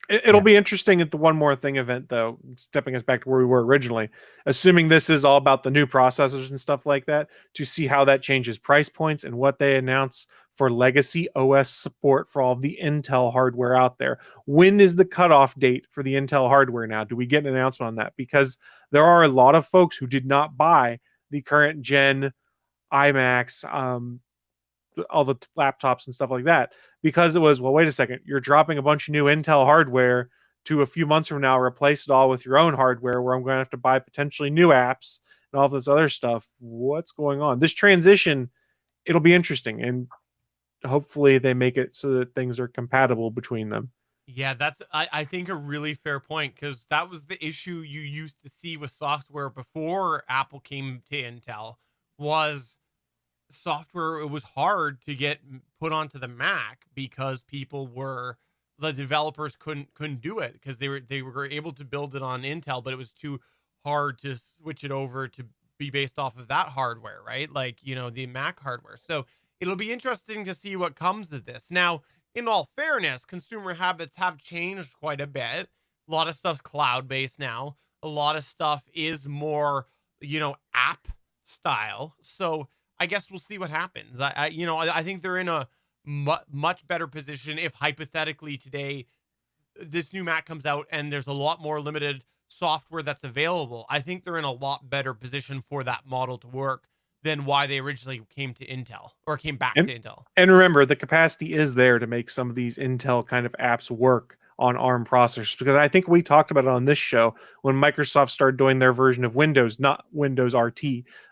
It'll be interesting at the One More Thing event, though, stepping us back to where we were originally, assuming this is all about the new processors and stuff like that, to see how that changes price points and what they announce for legacy OS support for all of the Intel hardware out there. When is the cutoff date for the Intel hardware now? Do we get an announcement on that? Because there are a lot of folks who did not buy the current gen iMacs, all the laptops and stuff like that, because it was, well, wait a second, you're dropping a bunch of new Intel hardware to a few months from now, replace it all with your own hardware where I'm going to have to buy potentially new apps and all this other stuff. What's going on? This transition, it'll be interesting, and hopefully they make it so that things are compatible between them. Yeah, that's, I think, a really fair point, because that was the issue you used to see with software before Apple came to Intel, was software, it was hard to get put onto the Mac because the developers couldn't do it because they were able to build it on Intel, but it was too hard to switch it over to be based off of that hardware, right? Like, the Mac hardware. So it'll be interesting to see what comes of this. Now, in all fairness, consumer habits have changed quite a bit. A lot of stuff's cloud-based now. A lot of stuff is more, app style. So I guess we'll see what happens. I think they're in a much better position if hypothetically today this new Mac comes out and there's a lot more limited software that's available. I think they're in a lot better position for that model to work than why they originally came to Intel or came back to Intel. And remember, the capacity is there to make some of these Intel kind of apps work on ARM processors, because I think we talked about it on this show when Microsoft started doing their version of Windows, not Windows RT,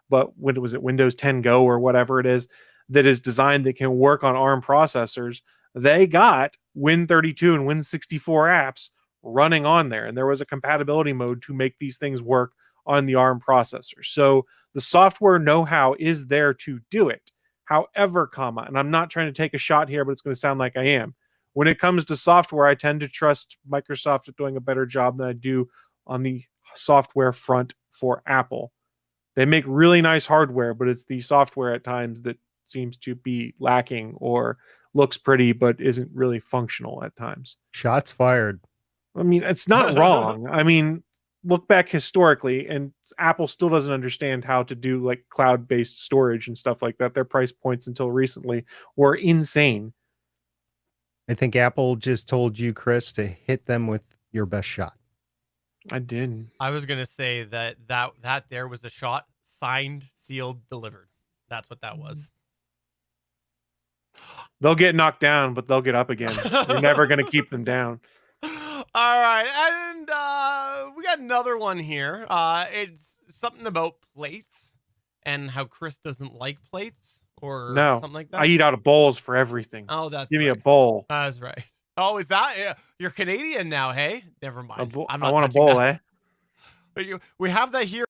but when was it Windows 10 Go or whatever it is that is designed that can work on ARM processors. They got Win32 and Win64 apps running on there, and there was a compatibility mode to make these things work on the ARM processor. So the software know-how is there to do it. However, and I'm not trying to take a shot here, but it's going to sound like I am. When it comes to software, I tend to trust Microsoft at doing a better job than I do on the software front for Apple. They make really nice hardware, but it's the software at times that seems to be lacking or looks pretty but isn't really functional at times. Shots fired. I mean, it's not wrong. I mean, look back historically, and Apple still doesn't understand how to do like cloud-based storage and stuff like that. Their price points until recently were insane. I think Apple just told you, Chris, to hit them with your best shot. I did. I was gonna say that there was a shot, signed, sealed, delivered. That's what that was. They'll get knocked down, but they'll get up again. You're never going to keep them down. All right, and we got another one here. It's something about plates and how Chris doesn't like plates or something like that. I eat out of bowls for everything. Oh, that's Give me right. a bowl. That's right. Oh, is that? Yeah. You're Canadian now, hey? Never mind. I want a bowl, that. eh? But we have that here.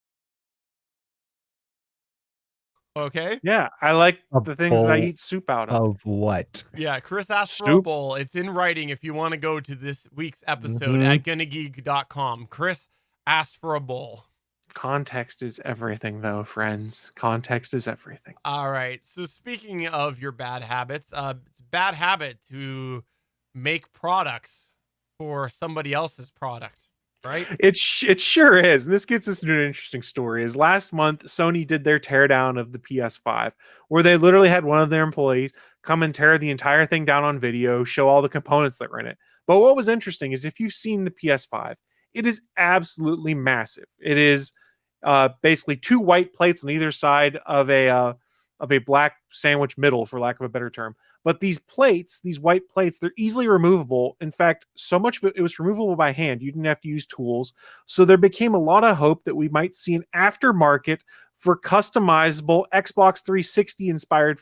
Okay. Yeah, I like A the things that I bowl eat soup out of. Of what? Yeah, Chris asked for a Soup? bowl. It's in writing if you want to go to this week's episode at gonnageek.com. Chris asked for a bowl. Context is everything, though, friends. Context is everything. All right. So speaking of your bad habits, it's a bad habit to make products for somebody else's product, right? It sure is. And this gets us into an interesting story. Is last month, Sony did their teardown of the PS5, where they literally had one of their employees come and tear the entire thing down on video, show all the components that were in it. But what was interesting is if you've seen the PS5, it is absolutely massive. It is basically two white plates on either side of a black sandwich middle, for lack of a better term. But these plates, these white plates, they're easily removable. In fact, so much of it was removable by hand. You didn't have to use tools. So there became a lot of hope that we might see an aftermarket for customizable Xbox 360 inspired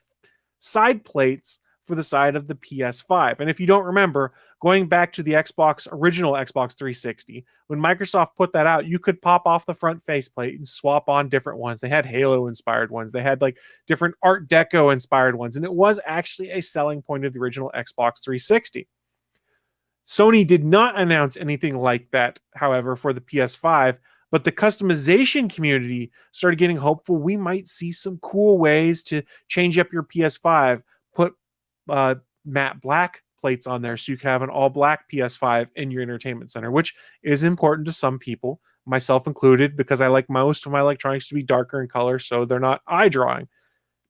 side plates for the side of the PS5. And if you don't remember, going back to the original Xbox 360, when Microsoft put that out, you could pop off the front faceplate and swap on different ones. They had Halo inspired ones. They had like different Art Deco inspired ones. And it was actually a selling point of the original Xbox 360. Sony did not announce anything like that, however, for the PS5, but the customization community started getting hopeful we might see some cool ways to change up your PS5, put matte black plates on there so you can have an all black PS5 in your entertainment center, which is important to some people, myself included, because I like most of my electronics to be darker in color so they're not eye drawing.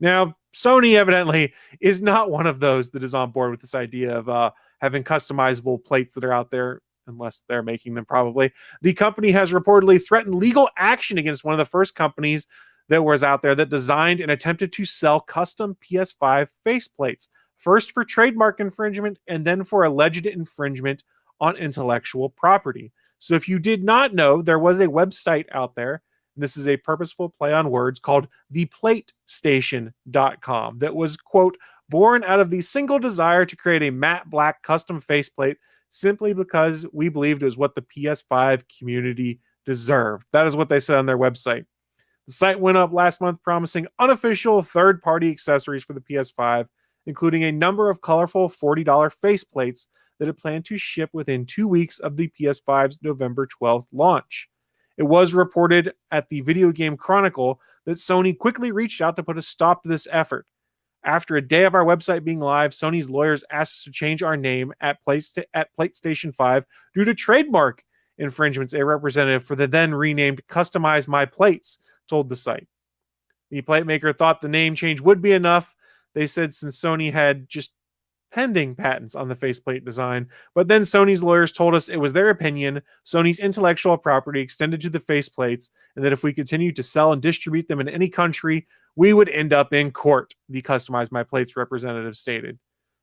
Now, Sony evidently is not one of those that is on board with this idea of having customizable plates that are out there, unless they're making them probably. The company has reportedly threatened legal action against one of the first companies that was out there that designed and attempted to sell custom PS5 faceplates. First for trademark infringement and then for alleged infringement on intellectual property. So if you did not know, there was a website out there, and this is a purposeful play on words, called theplatestation.com that was, quote, born out of the single desire to create a matte black custom faceplate simply because we believed it was what the PS5 community deserved. That is what they said on their website. The site went up last month promising unofficial third-party accessories for the PS5, including a number of colorful $40 faceplates that it planned to ship within 2 weeks of the PS5's November 12th launch. It was reported at the Video Game Chronicle that Sony quickly reached out to put a stop to this effort. After a day of our website being live, Sony's lawyers asked us to change our name at PlayStation 5 due to trademark infringements. A representative for the then renamed Customize My Plates told the site. The plate maker thought the name change would be enough. They said since Sony had just pending patents on the faceplate design, but then Sony's lawyers told us it was their opinion Sony's intellectual property extended to the faceplates, and that if we continued to sell and distribute them in any country, we would end up in court, the Customize My Plates representative stated.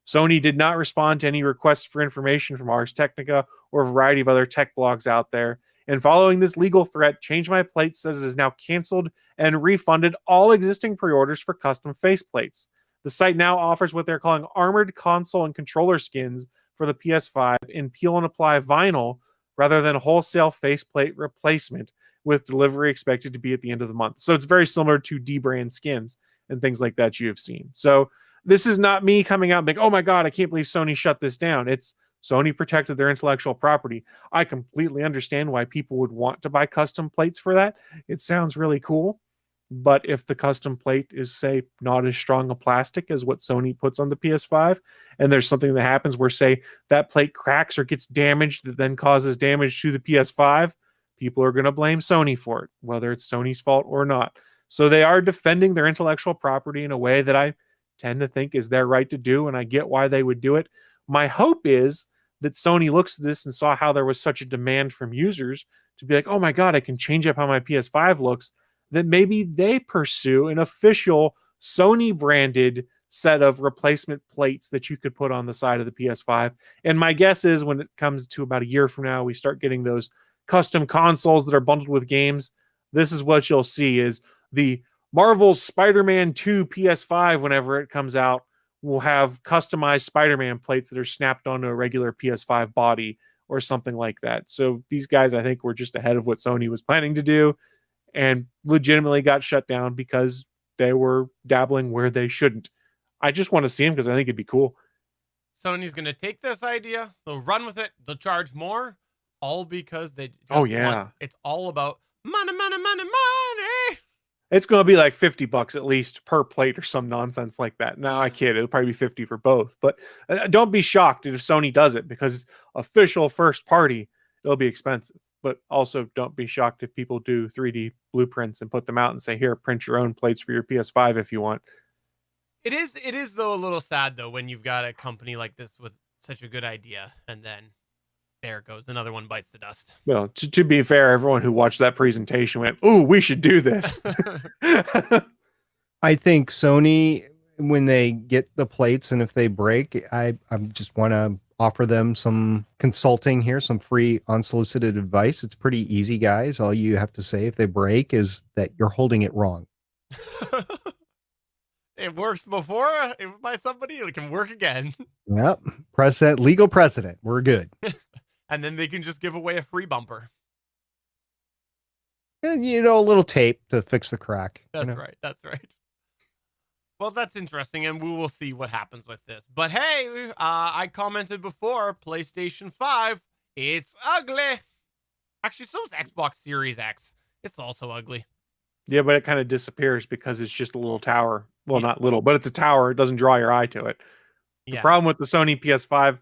Sony did not respond to any requests for information from Ars Technica or a variety of other tech blogs out there. And following this legal threat, Change My Plates says it has now canceled and refunded all existing pre-orders for custom faceplates. The site now offers what they're calling armored console and controller skins for the PS5 in peel and apply vinyl rather than wholesale faceplate replacement, with delivery expected to be at the end of the month. So it's very similar to D-brand skins and things like that you have seen. So this is not me coming out and being, oh my God, I can't believe Sony shut this down. It's Sony protected their intellectual property. I completely understand why people would want to buy custom plates for that. It sounds really cool. But if the custom plate is, say, not as strong a plastic as what Sony puts on the PS5, and there's something that happens where, say, that plate cracks or gets damaged that then causes damage to the PS5, people are going to blame Sony for it, whether it's Sony's fault or not. So they are defending their intellectual property in a way that I tend to think is their right to do, and I get why they would do it. My hope is that Sony looks at this and saw how there was such a demand from users to be like, oh my God, I can change up how my PS5 looks, that maybe they pursue an official Sony branded set of replacement plates that you could put on the side of the PS5. And my guess is when it comes to about a year from now, we start getting those custom consoles that are bundled with games. This is what you'll see is the Marvel's Spider-Man 2 PS5, whenever it comes out, will have customized Spider-Man plates that are snapped onto a regular PS5 body or something like that. So these guys, I think, were just ahead of what Sony was planning to do, and legitimately got shut down because they were dabbling where they shouldn't. I just want to see them because I think it'd be cool. Sony's going to take this idea, they'll run with it, they'll charge more, all because they just it's all about money, money, money, money. It's going to be like $50 at least per plate or some nonsense like that. No, I kid. It'll probably be 50 for both. But don't be shocked if Sony does it, because official first party, it'll be expensive. But also don't be shocked if people do 3D blueprints and put them out and say, here, print your own plates for your PS5 if you want. It is though a little sad though when you've got a company like this with such a good idea and then there it goes, another one bites the dust. Well, to be fair, everyone who watched that presentation went, ooh, we should do this. I think Sony, when they get the plates and if they break, I just want to offer them some consulting here, some free unsolicited advice. It's pretty easy, guys. All you have to say if they break is that you're holding it wrong. It works before by somebody, it can work again. Yep. Legal precedent. We're good. And then they can just give away a free bumper. And, a little tape to fix the crack. That's right. That's right. Well, that's interesting, and we will see what happens with this. But hey, I commented before, PlayStation 5, it's ugly. Actually, so is Xbox Series X. It's also ugly. Yeah, but it kind of disappears because it's just a little tower. Well, not little, but it's a tower. It doesn't draw your eye to it. The problem with the Sony PS5,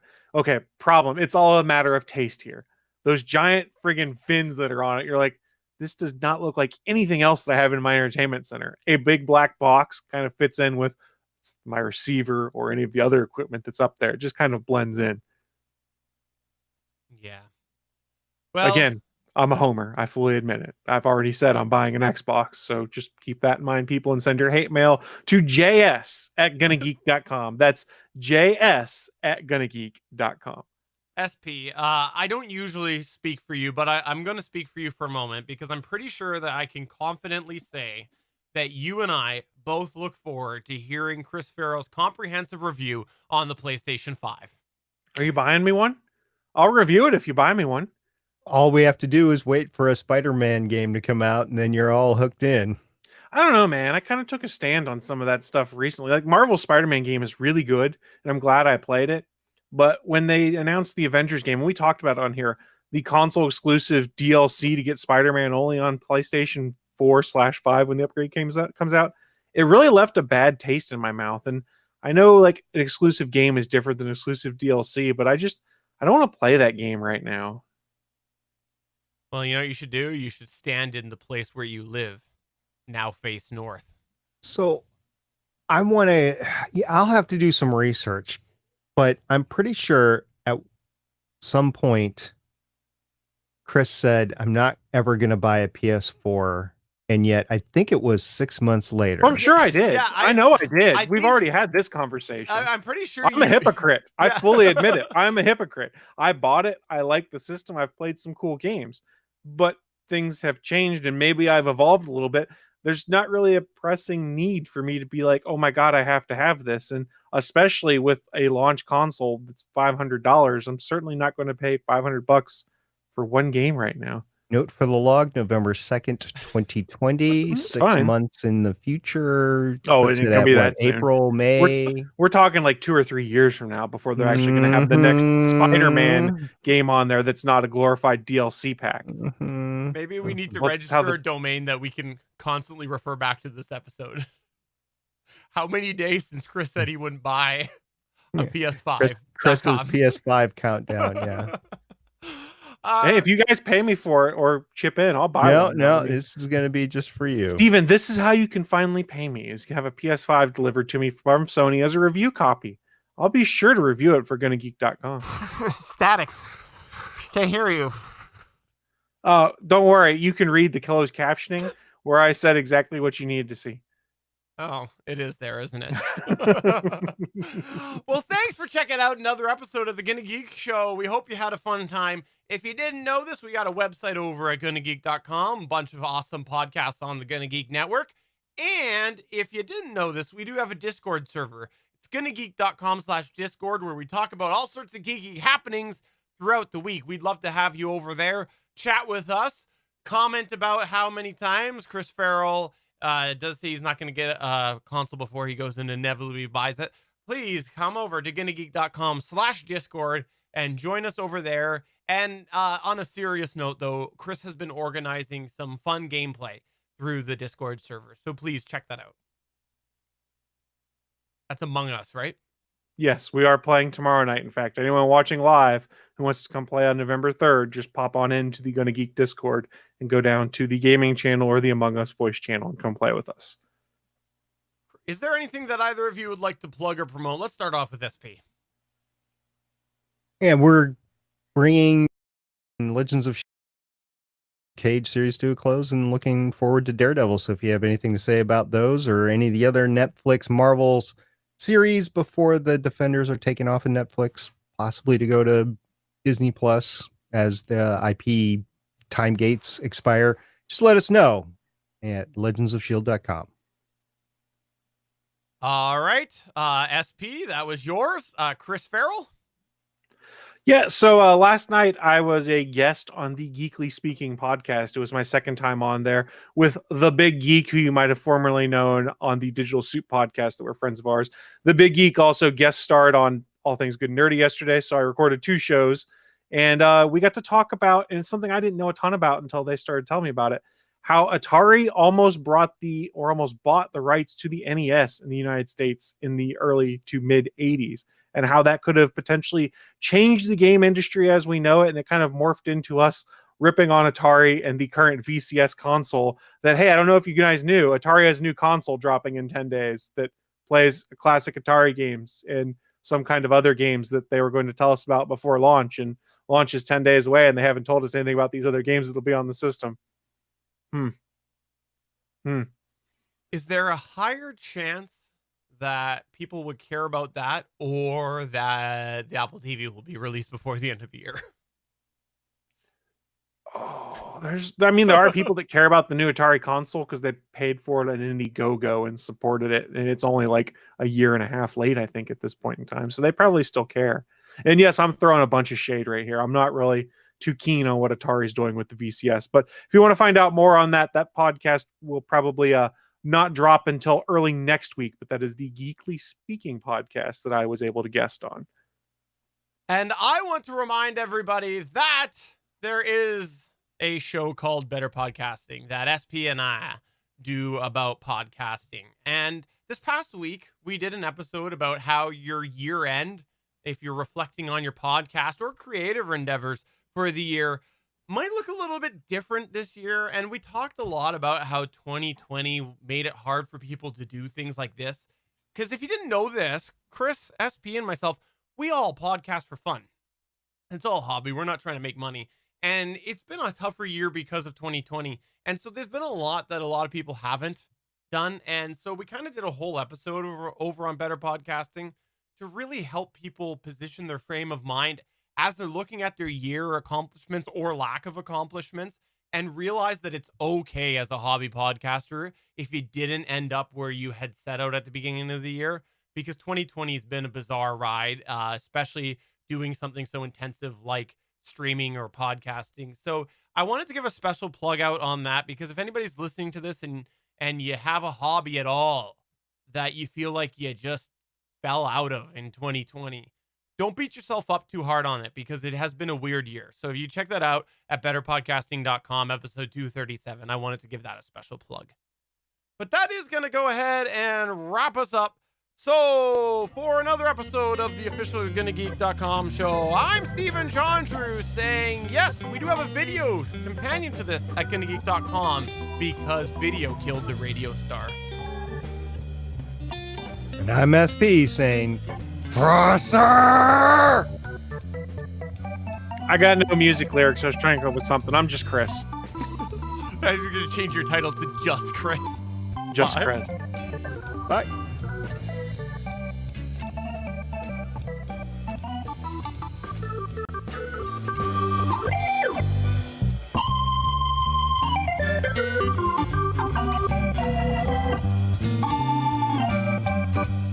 problem. It's all a matter of taste here. Those giant friggin' fins that are on it, you're like, this does not look like anything else that I have in my entertainment center. A big black box kind of fits in with my receiver or any of the other equipment that's up there. It just kind of blends in. Yeah. Well, again, I'm a homer. I fully admit it. I've already said I'm buying an Xbox, so just keep that in mind, people, and send your hate mail to js@gonnageek.com. That's js@gonnageek.com. SP, I don't usually speak for you, but I'm going to speak for you for a moment because I'm pretty sure that I can confidently say that you and I both look forward to hearing Chris Farrell's comprehensive review on the PlayStation 5. Are you buying me one? I'll review it if you buy me one. All we have to do is wait for a Spider-Man game to come out, and then you're all hooked in. I don't know, man. I kind of took a stand on some of that stuff recently. Like, Marvel's Spider-Man game is really good, and I'm glad I played it. But when they announced the Avengers game, and we talked about it on here, the console exclusive DLC to get Spider-Man only on PlayStation 4/5 when the upgrade comes out, it really left a bad taste in my mouth. And I know like an exclusive game is different than exclusive DLC, but I don't want to play that game right now. Well, you know what you should do? You should stand in the place where you live. Now face north. So I want to, yeah, I'll have to do some research, but I'm pretty sure at some point, Chris said, I'm not ever going to buy a PS4. And yet I think it was 6 months later. I'm sure I did. Yeah, I know I did. I We've think- already had this conversation. I'm pretty sure I'm a hypocrite. I Yeah. fully admit it. I'm a hypocrite. I bought it. I like the system. I've played some cool games, but things have changed and maybe I've evolved a little bit. There's not really a pressing need for me to be like, oh my God, I have to have this. And especially with a launch console that's $500, I'm certainly not going to pay $500 for one game right now. Note for the log, November 2nd, 2020, 6 fine. months in the future. Oh, Puts it it ain't gonna at be what, that soon. April, May. We're talking like 2 or 3 years from now before they're actually going to have the next Spider-Man game on there that's not a glorified DLC pack. Mhm. Maybe we need to Look register how the- a domain that we can constantly refer back to this episode. How many days since Chris said he wouldn't buy a Yeah. PS5? Chris's PS5 countdown. Yeah. Hey, if you guys pay me for it or chip in, I'll buy one. No, this is going to be just for you. Steven, this is how you can finally pay me, is you have a PS5 delivered to me from Sony as a review copy. I'll be sure to review it for GonnaGeek.com. Static. Can't hear you. Don't worry, you can read the closed captioning where I said exactly what you needed to see. Oh, it is there, isn't it? Well, thanks for checking out another episode of the Gonna Geek Show. We hope you had a fun time. If you didn't know this, we got a website over at GonnaGeek.com, a bunch of awesome podcasts on the Gonna Geek Network. And if you didn't know this, we do have a Discord server. It's GonnaGeek.com/Discord, where we talk about all sorts of geeky happenings throughout the week. We'd love to have you over there. Chat with us. Comment about how many times Chris Farrell does say he's not going to get a console before he goes and inevitably buys it. Please come over to GonnaGeek.com/Discord and join us over there. And on a serious note, though, Chris has been organizing some fun gameplay through the Discord server. So please check that out. That's Among Us, right? Yes, we are playing tomorrow night. In fact, anyone watching live who wants to come play on November 3rd, just pop on into the Gonna Geek Discord and go down to the gaming channel or the Among Us voice channel and come play with us. Is there anything that either of you would like to plug or promote? Let's start off with SP. And we're bringing Legends of Cage series to a close and looking forward to Daredevil. So if you have anything to say about those or any of the other Netflix Marvels series before the Defenders are taken off of Netflix, possibly to go to Disney Plus as the IP time gates expire, just let us know at legendsofshield.com. All right. SP, that was yours. Chris Farrell. Yeah, so last night I was a guest on the Geekly Speaking podcast. It was my second time on there with the Big Geek, who you might have formerly known on the Digital Soup podcast that were friends of ours. The Big Geek also guest starred on All Things Good and Nerdy yesterday, so I recorded 2 shows. And we got to talk about, and it's something I didn't know a ton about until they started telling me about it, how Atari almost bought the rights to the NES in the United States in the early to mid 80s. And how that could have potentially changed the game industry as we know it. And it kind of morphed into us ripping on Atari and the current VCS console that, hey, I don't know if you guys knew, Atari has a new console dropping in 10 days that plays classic Atari games and some kind of other games that they were going to tell us about before launch. And launch is 10 days away and they haven't told us anything about these other games that'll be on the system. Is there a higher chance that people would care about that or that the Apple TV will be released before the end of the year? Oh, there are people that care about the new Atari console because they paid for it on Indiegogo and supported it. And it's only like a year and a half late, I think, at this point in time. So they probably still care. And yes, I'm throwing a bunch of shade right here. I'm not really too keen on what Atari's doing with the VCS. But if you want to find out more on that podcast will probably not drop until early next week. But that is the Geekly Speaking podcast that I was able to guest on. And I want to remind everybody that there is a show called Better Podcasting that SP and I do about podcasting. And this past week, we did an episode about how your year end, if you're reflecting on your podcast or creative endeavors for the year, might look a little bit different this year. And we talked a lot about how 2020 made it hard for people to do things like this. Because if you didn't know this, Chris, SP, and myself, we all podcast for fun. It's all a hobby. We're not trying to make money. And it's been a tougher year because of 2020. And so there's been a lot that a lot of people haven't done. And so we kind of did a whole episode over on Better Podcasting to really help people position their frame of mind as they're looking at their year accomplishments or lack of accomplishments, and realize that it's okay as a hobby podcaster if you didn't end up where you had set out at the beginning of the year, because 2020 has been a bizarre ride, especially doing something so intensive like streaming or podcasting. So I wanted to give a special plug out on that, because if anybody's listening to this and you have a hobby at all that you feel like you just fell out of in 2020, don't beat yourself up too hard on it, because it has been a weird year. So if you check that out at betterpodcasting.com, episode 237, I wanted to give that a special plug. But that is going to go ahead and wrap us up. So for another episode of the official GonnaGeek.com show, I'm Stephen Chandru saying, yes, we do have a video companion to this at GonnaGeek.com, because video killed the radio star. And I'm SP saying, Prosser! I got no music lyrics. I was trying to come up with something. I'm just Chris. You're going to change your title to Just Chris. Just Bye. Chris. Bye.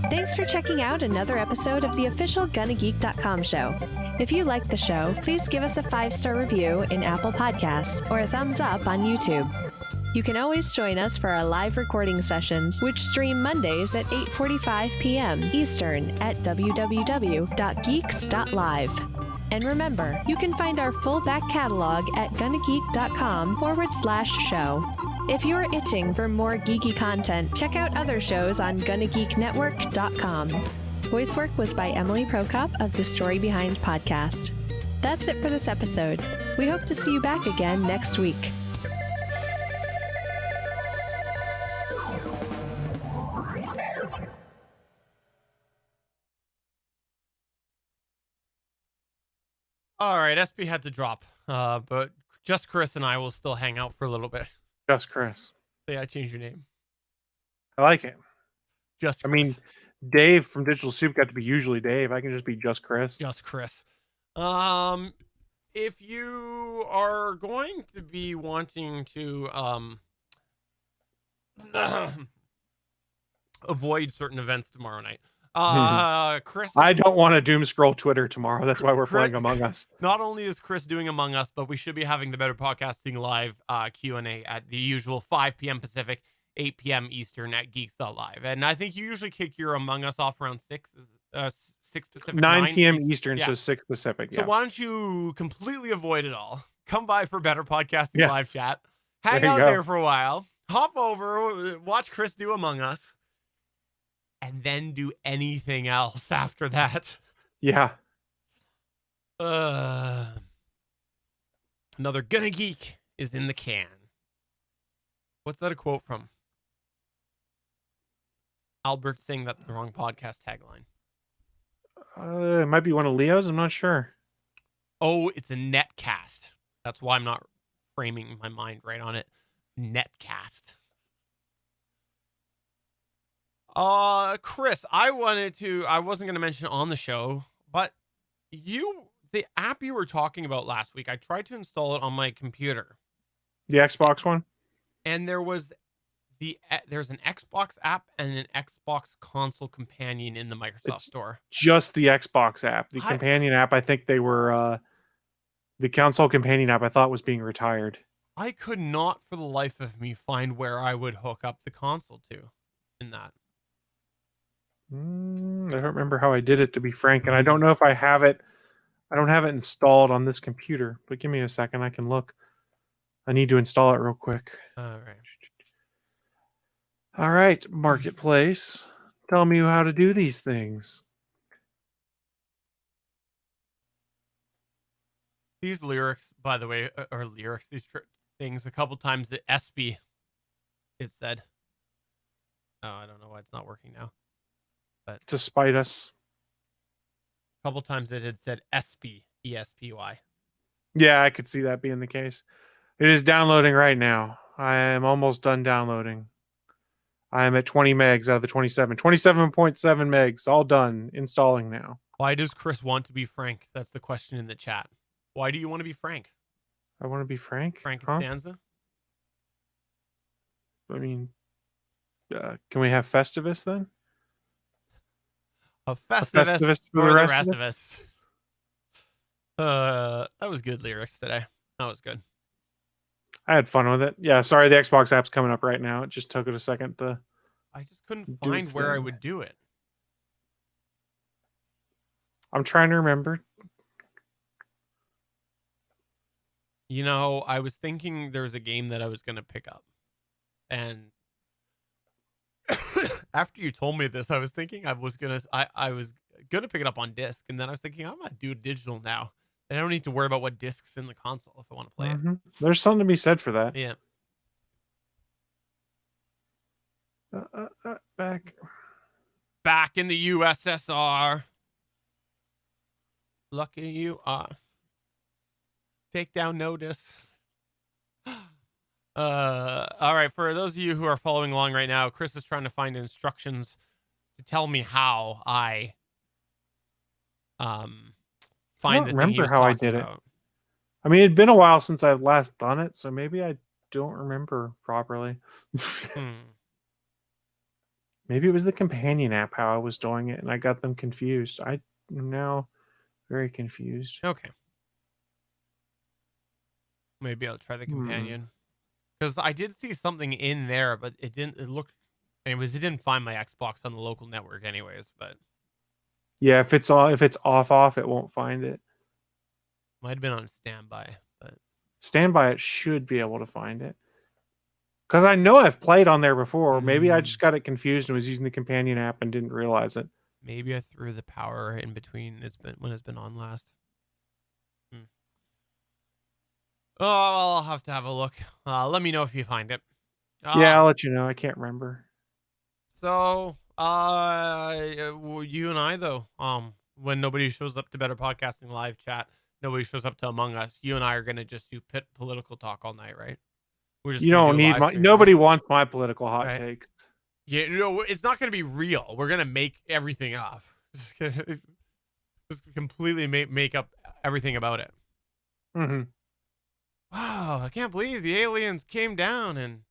Thanks for checking out another episode of the official GonnaGeek.com show. If you like the show, please give us a 5-star review in Apple Podcasts or a thumbs up on YouTube. You can always join us for our live recording sessions, which stream Mondays at 8:45 p.m. Eastern at www.geeks.live. And remember, you can find our full back catalog at GonnaGeek.com/show. If you're itching for more geeky content, check out other shows on GonnaGeekNetwork.com. Voice work was by Emily Prokop of The Story Behind podcast. That's it for this episode. We hope to see you back again next week. All right, SP had to drop, but Just Chris and I will still hang out for a little bit. Just Chris. Say I changed your name. I like it. Just I Chris. mean, Dave from Digital Soup got to be usually Dave. I can just be just Chris. Just Chris. If you are going to be wanting to avoid certain events tomorrow night, Chris, I don't want to doom scroll Twitter tomorrow. That's why we're Chris- playing Among Us. not only is Chris doing Among Us, but we should be having the Better Podcasting live Q&A at the usual 5 p.m. Pacific, 8 p.m. Eastern at Geeks.live. And I think you usually kick your Among Us off around 6 Pacific, 9 p.m. Eastern. Eastern, Yeah. so 6 Pacific. So Yeah. why don't you completely avoid it all? Come by for Better Podcasting Yeah. live chat. Hang There you out go. there for a while. Hop over, watch Chris do Among Us, and then do anything else after that. Yeah. Another Gonna Geek is in the can. What's that a quote from? Albert saying that's the wrong podcast tagline. It might be one of Leo's. I'm not sure. Oh, it's a netcast. That's why I'm not framing my mind right on it. Netcast. Chris, I wasn't going to mention on the show, but the app you were talking about last week, I tried to install it on my computer, The Xbox one? and there's an Xbox app and an Xbox console companion in the Microsoft It's store. Just the Xbox app. The I- companion app, I think they were the console companion app I thought was being retired. I could not for the life of me find where I would hook up the console to in that. I don't remember how I did it, to be frank, and I don't know if I have it. I don't have it installed on this computer, but give me a second. I can look. I need to install it real quick. All right. All right, Marketplace. Tell me how to do these things. These lyrics, by the way, or lyrics, things, a couple times the SB is said. Oh, I don't know why it's not working now. To spite us. A couple times it had said SB, ESPY. Yeah, I could see that being the case. It is downloading right now. I am almost done downloading. I am at 20 megs out of the 27. 27.7 megs, all done. Installing now. Why does Chris want to be Frank? That's the question in the chat. Why do you want to be Frank? I want to be Frank. Frank Huh? Costanza? I mean, can we have Festivus then? A Festivus Festivus for for the the rest rest of of us. That was good lyrics today. That was good. I had fun with it. Yeah, sorry, the Xbox app's coming up right now. It just took it a second to. I just couldn't Do find its where I thing. would do it. I'm trying to remember. You know, I was thinking there was a game that I was going to pick up. And after you told me this, I was thinking I was going to pick it up on disc. And then I was thinking, I'm going to do it digital now. And I don't need to worry about what disc's in the console if I want to play it. There's something to be said for that. Yeah. Back in the USSR. Lucky you are. Take down notice. All right. For those of you who are following along right now, Chris is trying to find instructions to tell me how I find don't the thing he remember was how I talking did it. about. I mean, it'd been a while since I've last done it, so maybe I don't remember properly. Maybe it was the companion app how I was doing it, and I got them confused. I am now very confused. Okay. Maybe I'll try the companion. Because I did see something in there, but it didn't. It looked. Anyways, it didn't find my Xbox on the local network, anyways. But Yeah, if it's off, it won't find it. might have been on standby. But Standby, it should be able to find it. Because I know I've played on there before. Maybe I just got it confused and was using the companion app and didn't realize it. maybe I threw the power in between. When it's been on last. Oh, I'll have to have a look. Let me know if you find it. Yeah, I'll let you know. I can't remember. So, you and I though, when nobody shows up to Better Podcasting live chat, nobody shows up to Among Us. You and I are gonna just do pit political talk all night, right? We're just You gonna don't do a need live my. stream, Nobody right? wants my political hot Right. takes. Yeah, no, it's not gonna be real. We're gonna make everything up. Just completely make up everything about it. Mm-hmm. Wow, I can't believe the aliens came down and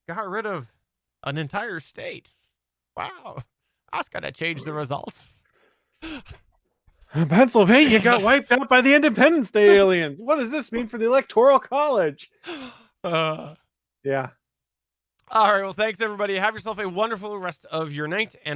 got rid of an entire state. Wow, that's gonna change the results. Pennsylvania got wiped out by the Independence Day aliens. What does this mean for the Electoral College? Yeah. All right, well, thanks everybody. Have yourself a wonderful rest of your night, and